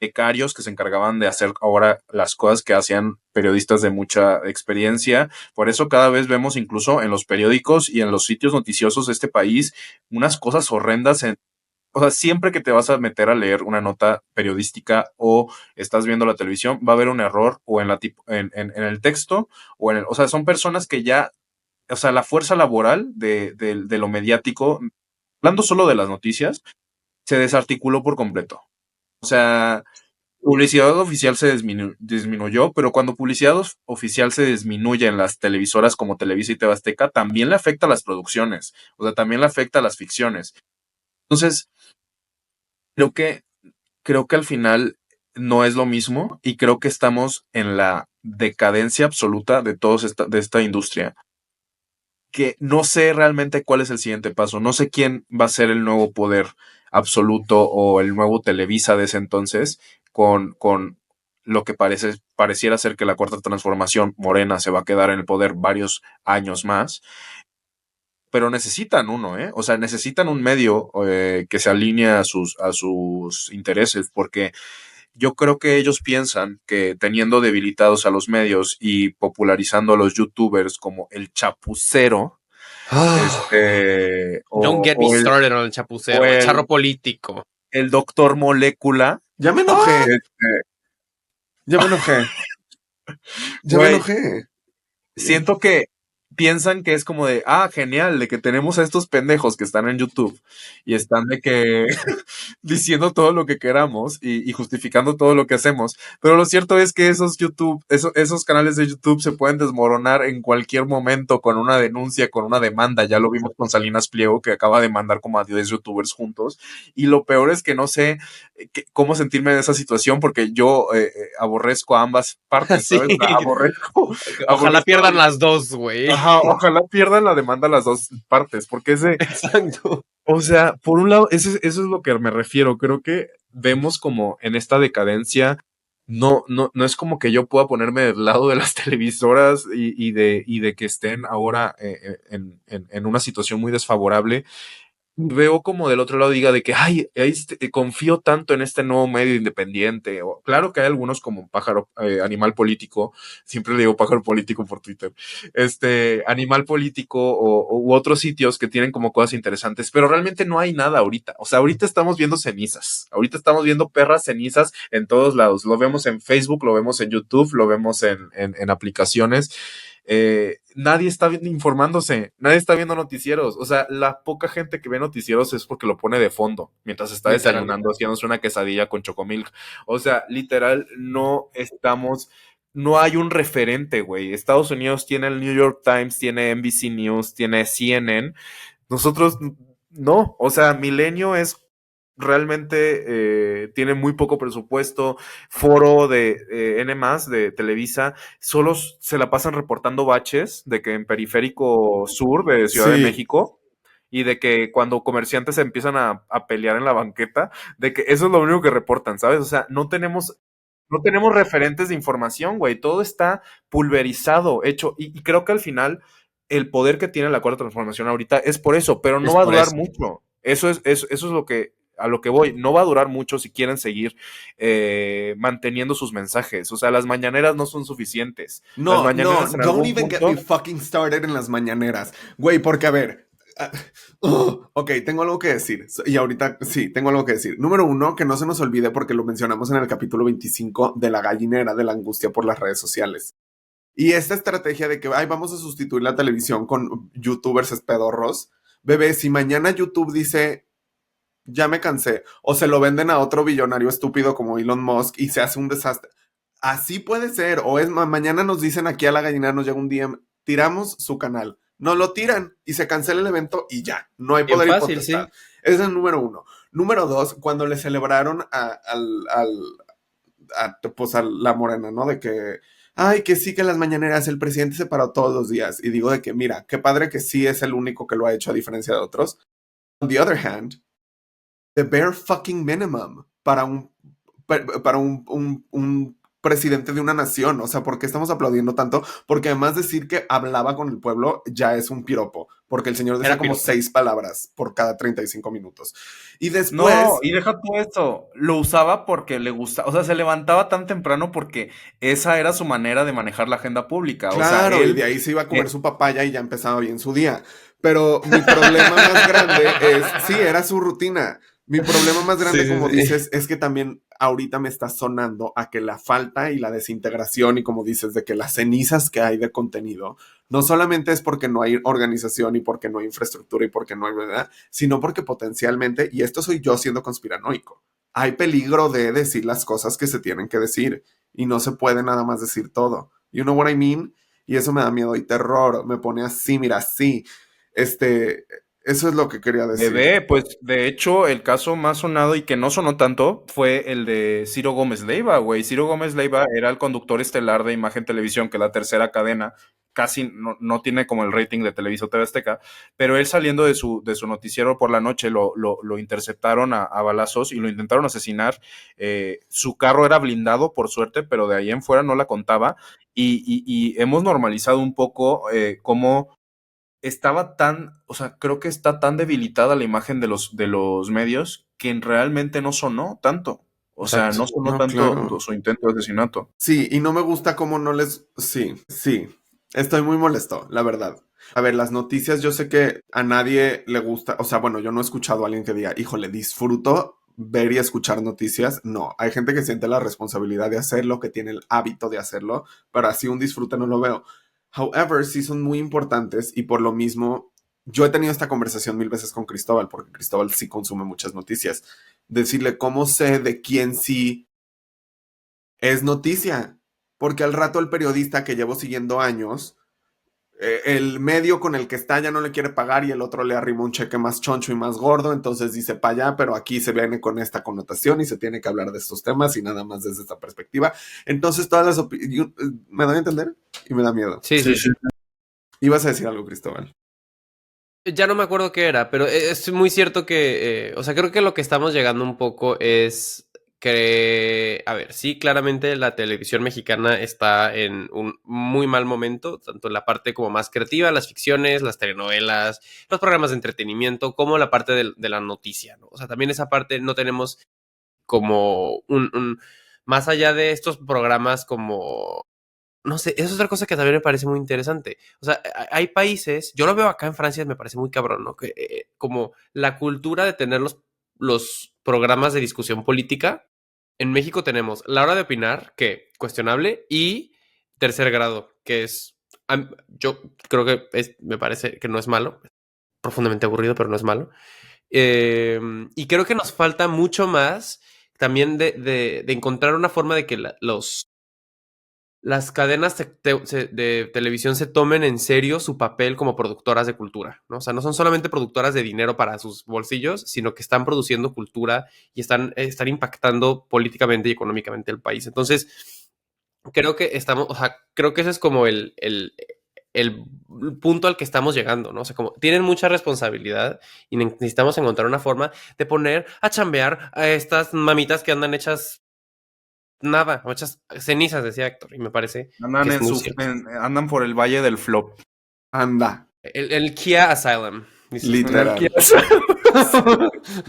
becarios que se encargaban de hacer ahora las cosas que hacían periodistas de mucha experiencia. Por eso cada vez vemos incluso en los periódicos y en los sitios noticiosos de este país unas cosas horrendas o sea, siempre que te vas a meter a leer una nota periodística o estás viendo la televisión, va a haber un error o en el texto o sea, son personas que ya, o sea, la fuerza laboral de lo mediático, hablando solo de las noticias, se desarticuló por completo. O sea, publicidad oficial se disminuyó, pero cuando publicidad oficial se disminuye en las televisoras como Televisa y TV Azteca, también le afecta a las producciones, o sea, también le afecta a las ficciones. Entonces, creo que, creo que al final no es lo mismo y creo que estamos en la decadencia absoluta de esta industria, que no sé realmente cuál es el siguiente paso, no sé quién va a ser el nuevo poder absoluto o el nuevo Televisa de ese entonces, con lo que pareciera ser que la cuarta transformación Morena se va a quedar en el poder varios años más, pero necesitan uno, ¿eh? O sea, necesitan un medio que se alinee a sus intereses, porque yo creo que ellos piensan que teniendo debilitados a los medios y popularizando a los youtubers como el chapucero, Don't get me started on el chapucero, el charro político. El doctor Molécula. Ya me enojé. Ya me enojé. Ya me enojé. Siento que piensan que es como de, genial, de que tenemos a estos pendejos que están en YouTube y están de que diciendo todo lo que queramos y justificando todo lo que hacemos. Pero lo cierto es que esos canales de YouTube se pueden desmoronar en cualquier momento con una denuncia, con una demanda. Ya lo vimos con Salinas Pliego, que acaba de mandar como a 10 youtubers juntos. Y lo peor es que no sé cómo sentirme en esa situación porque yo aborrezco a ambas partes, Sí. ¿sabes? Ojalá pierdan las dos, güey. Ajá, ojalá pierdan la demanda las dos partes, porque Exacto. o sea, por un lado, eso es lo que me refiero. Creo que vemos como en esta decadencia, no es como que yo pueda ponerme del lado de las televisoras y de que estén ahora en una situación muy desfavorable. Veo como del otro lado diga de que, confío tanto en este nuevo medio independiente. Claro que hay algunos como Pájaro, Animal Político, siempre le digo Pájaro Político por Twitter, Animal Político u otros sitios que tienen como cosas interesantes, pero realmente no hay nada ahorita. O sea, ahorita estamos viendo cenizas, ahorita estamos viendo perras cenizas en todos lados. Lo vemos en Facebook, lo vemos en YouTube, lo vemos en aplicaciones. nadie está informándose, nadie está viendo noticieros. O sea, la poca gente que ve noticieros es porque lo pone de fondo, mientras está Literal. desayunando, haciéndose una quesadilla con chocomilk. O sea, literal, no hay un referente, güey. Estados Unidos tiene el New York Times, tiene NBC News, tiene CNN. Nosotros no, o sea, Milenio es realmente tiene muy poco presupuesto. Foro de N de Televisa, solo se la pasan reportando baches de que en Periférico Sur de Ciudad de Sí, México y de que cuando comerciantes se empiezan a pelear en la banqueta, de que eso es lo único que reportan, ¿sabes? O sea, no tenemos referentes de información, güey. Todo está pulverizado, hecho. Y creo que al final el poder que tiene la cuarta transformación ahorita es por eso, pero no Es va a por durar eso. mucho. Eso es a lo que voy. No va a durar mucho si quieren seguir manteniendo sus mensajes. O sea, las mañaneras no son suficientes. Las no, no, mañaneras en don't algún even get me punto. fucking started en las mañaneras. Güey, porque a ver. ah, ok, tengo algo que decir. Y ahorita sí, tengo algo que decir. Número uno, que no se nos olvide porque lo mencionamos en el capítulo 25 de la gallinera de la angustia por las redes sociales. Y esta estrategia de que, ay, vamos a sustituir la televisión con youtubers espedorros. Bebé, si mañana YouTube dice, ya me cansé, o se lo venden a otro billonario estúpido como Elon Musk y se hace un desastre. Así puede ser, o es mañana nos dicen aquí a la gallina, nos llega un DM, tiramos su canal, nos lo tiran y se cancela el evento y ya, no hay Bien poder y fácil, potestad. sí. Ese es el número uno. Número dos, cuando le celebraron pues a la morena, ¿no? De que, ay, que sí que en las mañaneras el presidente se paró todos los días. Y digo de que, mira, qué padre que sí es el único que lo ha hecho a diferencia de otros. On the other hand, the bare fucking minimum para un presidente de una nación. O sea, ¿por qué estamos aplaudiendo tanto? Porque además decir que hablaba con el pueblo ya es un piropo, porque el señor decía Era como piropo. 6 palabras por cada 35 minutos. Y No, después, y deja todo esto. Lo usaba porque le gusta, o sea, se levantaba tan temprano porque esa era su manera de manejar la agenda pública. O sea, claro, y él, de ahí se iba a comer eh, su papaya y ya empezaba bien su día. Pero mi problema más grande es, sí, era su rutina. Mi problema más Sí, grande, sí, como sí. dices, es que también ahorita me está sonando a que la falta y la desintegración y como dices, de que las cenizas que hay de contenido, no solamente es porque no hay organización y porque no hay infraestructura y porque no hay verdad, sino porque potencialmente, y esto soy yo siendo conspiranoico, hay peligro de decir las cosas que se tienen que decir y no se puede nada más decir todo. You know what I mean? Y eso me da miedo y terror, me pone así, mira, así. Este, eso es lo que quería decir. bebé, pues de hecho el caso más sonado y que no sonó tanto fue el de Ciro Gómez Leiva, güey. Ciro Gómez Leiva era el conductor estelar de Imagen Televisión, que es la tercera cadena, casi no tiene como el rating de Televisa o TV Azteca, pero él saliendo de su noticiero por la noche lo interceptaron a balazos y lo intentaron asesinar. Su carro era blindado, por suerte, pero de ahí en fuera no la contaba. Y hemos normalizado un poco cómo estaba o sea, creo que está tan debilitada la imagen de los medios que realmente no sonó tanto. O sea, Exacto. no sonó No, tanto claro. su intento de asesinato. Sí, y no me gusta cómo no les... Sí, sí. Estoy muy molesto, la verdad. A ver, las noticias, yo sé que a nadie le gusta, o sea, bueno, yo no he escuchado a alguien que diga, híjole, disfruto ver y escuchar noticias. No, hay gente que siente la responsabilidad de hacerlo, que tiene el hábito de hacerlo, pero así un disfrute no lo veo. However, sí son muy importantes y por lo mismo, yo he tenido esta conversación 1000 veces con Cristóbal, porque Cristóbal sí consume muchas noticias. Decirle cómo sé de quién sí es noticia, porque al rato el periodista que llevo siguiendo años, el medio con el que está ya no le quiere pagar y el otro le arrima un cheque más choncho y más gordo, entonces dice para allá, pero aquí se viene con esta connotación y se tiene que hablar de estos temas y nada más desde esta perspectiva. Entonces todas las opiniones, ¿me doy a entender? Y me da miedo. Sí, Sí, sí, sí. sí. Ibas a decir algo, Cristóbal. Ya no me acuerdo qué era, pero es muy cierto que, o sea, creo que lo que estamos llegando un poco es que, a ver, sí, claramente la televisión mexicana está en un muy mal momento, tanto en la parte como más creativa, las ficciones, las telenovelas, los programas de entretenimiento, como la parte de la noticia, ¿no? O sea, también esa parte no tenemos como más allá de estos programas como no sé, es otra cosa que también me parece muy interesante. O sea, hay países, yo lo veo acá en Francia, me parece muy cabrón, ¿no? Que como la cultura de tener los programas de discusión política, en México tenemos La Hora de Opinar, que cuestionable, y Tercer Grado, que es Yo creo que me parece que no es malo, profundamente aburrido, pero no es malo. Y creo que nos falta mucho más también de encontrar una forma de que las cadenas de televisión se tomen en serio su papel como productoras de cultura, ¿no? O sea, no son solamente productoras de dinero para sus bolsillos, sino que están produciendo cultura y están impactando políticamente y económicamente el país. Entonces, creo que creo que ese es como el punto al que estamos llegando, ¿no? O sea, como tienen mucha responsabilidad y necesitamos encontrar una forma de poner a chambear a estas mamitas que andan hechas nada, hechas cenizas, decía Héctor, y me parece que es muy cierto. Andan por el valle del flop. Anda, El Kia Asylum, dices tú. literal.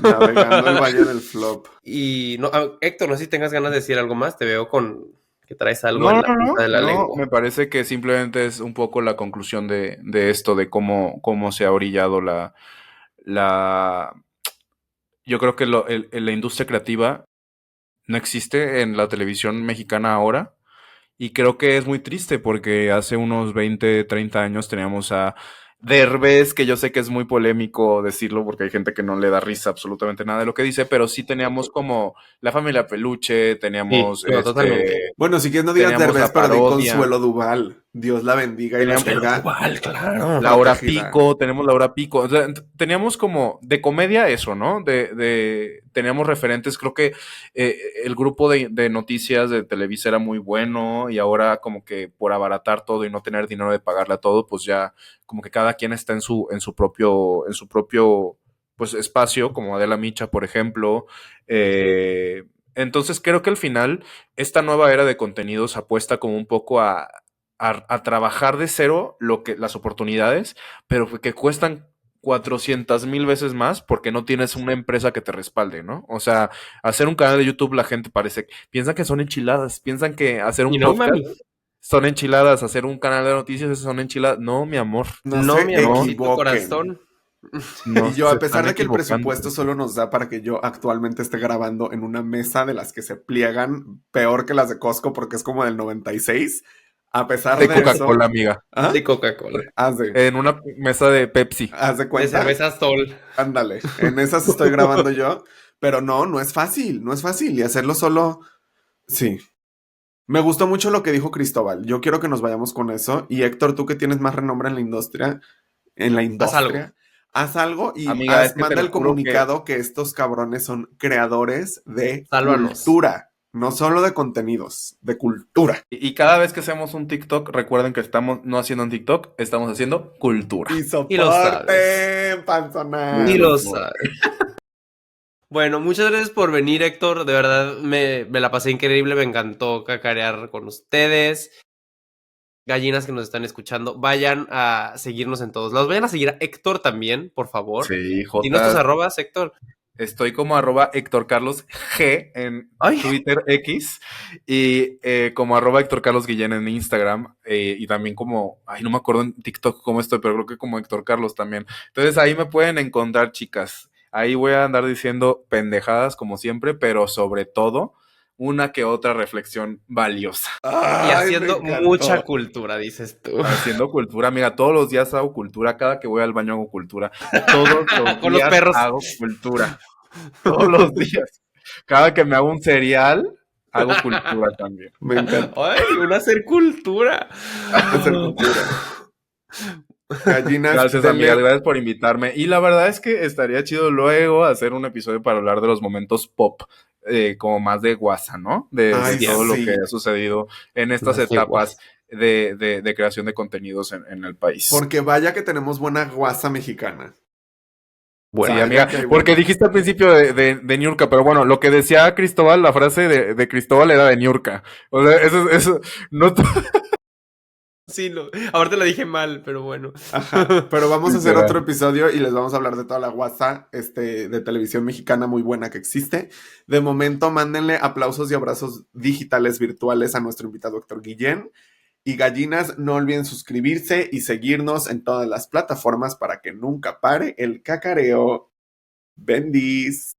Navegando el valle del flop. Y no, Héctor, no sé si tengas ganas de decir algo más, te veo con que traes algo en No, la no, punta no, de la no, lengua. me parece que simplemente es un poco la conclusión de esto, de cómo se ha orillado la, yo creo que la industria creativa no existe en la televisión mexicana ahora. Y creo que es muy triste porque hace unos 20, 30 años teníamos a Derbez, que yo sé que es muy polémico decirlo porque hay gente que no le da risa absolutamente nada de lo que dice, pero sí teníamos como La Familia Peluche, Sí, teníamos no, totalmente. Bueno, si quieres no digas teníamos Derbez, la pero di parodia, Consuelo Duval. Dios la bendiga y la teníamos Pero tenga igual, claro. Laura protegida. Pico, tenemos Laura Pico, o sea, teníamos como de comedia eso, ¿no? Teníamos referentes, creo que el grupo de noticias de Televisa era muy bueno y ahora como que por abaratar todo y no tener dinero de pagarle a todo, pues ya como que cada quien está en su propio pues espacio, como Adela Micha, por ejemplo. Entonces creo que al final esta nueva era de contenidos apuesta como un poco a trabajar de cero las oportunidades, pero que cuestan 400,000 veces más porque no tienes una empresa que te respalde, ¿no? O sea, hacer un canal de YouTube la gente piensan que son enchiladas, piensan que hacer Y un no, podcast mami. son enchiladas, hacer un canal de noticias son enchiladas. No, mi amor, No No, se mi no, amorcito equivoquen. corazón. no, Y yo, se a pesar están de que el equivocando. presupuesto solo nos da para que yo actualmente esté grabando en una mesa de las que se pliegan, peor que las de Costco porque es como del 96, a pesar De de eso, Coca-Cola, amiga. ¿ah? De Coca-Cola. En una mesa de Pepsi. Haz de De cuenta, cerveza Sol. ándale, en esas estoy grabando yo, pero no, no es fácil, no es fácil y hacerlo solo, sí. Me gustó mucho lo que dijo Cristóbal, yo quiero que nos vayamos con eso y Héctor, tú que tienes más renombre en la Haz algo. industria, haz algo y Amiga, es que te manda lo el juro que comunicado que estos cabrones son creadores de Sálvanos. cultura, no solo de contenidos, de cultura. y cada vez que hacemos un TikTok, recuerden que estamos no haciendo un TikTok, estamos haciendo cultura. Y Y lo sabes. soporten, Y Mucho panzonas. lo soporte. sabes. Bueno, muchas gracias por venir, Héctor. De verdad, me la pasé increíble. Me encantó cacarear con ustedes. Gallinas que nos están escuchando, vayan a seguirnos en todos lados. Vayan a seguir a Héctor también, por favor. Sí, Dinos tus J. arrobas, Héctor. Estoy como @Héctor Carlos G en Ay, Twitter X y como @Héctor Carlos Guillén en Instagram y también como, ay, no me acuerdo en TikTok cómo estoy, pero creo que como Héctor Carlos también. Entonces ahí me pueden encontrar, chicas. Ahí voy a andar diciendo pendejadas como siempre, pero sobre todo una que otra reflexión valiosa. y Ay, me haciendo mucha encantó. cultura, dices tú. Haciendo cultura, mira, todos los días hago cultura, cada que voy al baño hago cultura, todos los Con los días perros. hago cultura, todos los días. Cada que me hago un cereal, hago cultura también. Me encanta Ay, una hacer cultura. hacer cultura. Gallinas, Gracias, amigas, denle. gracias por invitarme. Y la verdad es que estaría chido luego hacer un episodio para hablar de los momentos pop, como más de guasa, ¿no? De Ay, todo lo que sí. ha sucedido en estas Más de etapas guas. de creación de contenidos en el país. Porque vaya que tenemos buena guasa mexicana. Bueno, Sí, Vaya amiga, que hay porque buena. dijiste al principio de Niurka, pero bueno, lo que decía Cristóbal, la frase de Cristóbal era de Niurka. O sea, eso, no, sí, no. Ahorita lo dije mal, pero bueno. Ajá, pero vamos a hacer literal. otro episodio y les vamos a hablar de toda la guasa de televisión mexicana muy buena que existe. De momento, mándenle aplausos y abrazos digitales virtuales a nuestro invitado Héctor Guillén. Y gallinas, no olviden suscribirse y seguirnos en todas las plataformas para que nunca pare el cacareo. Bendis.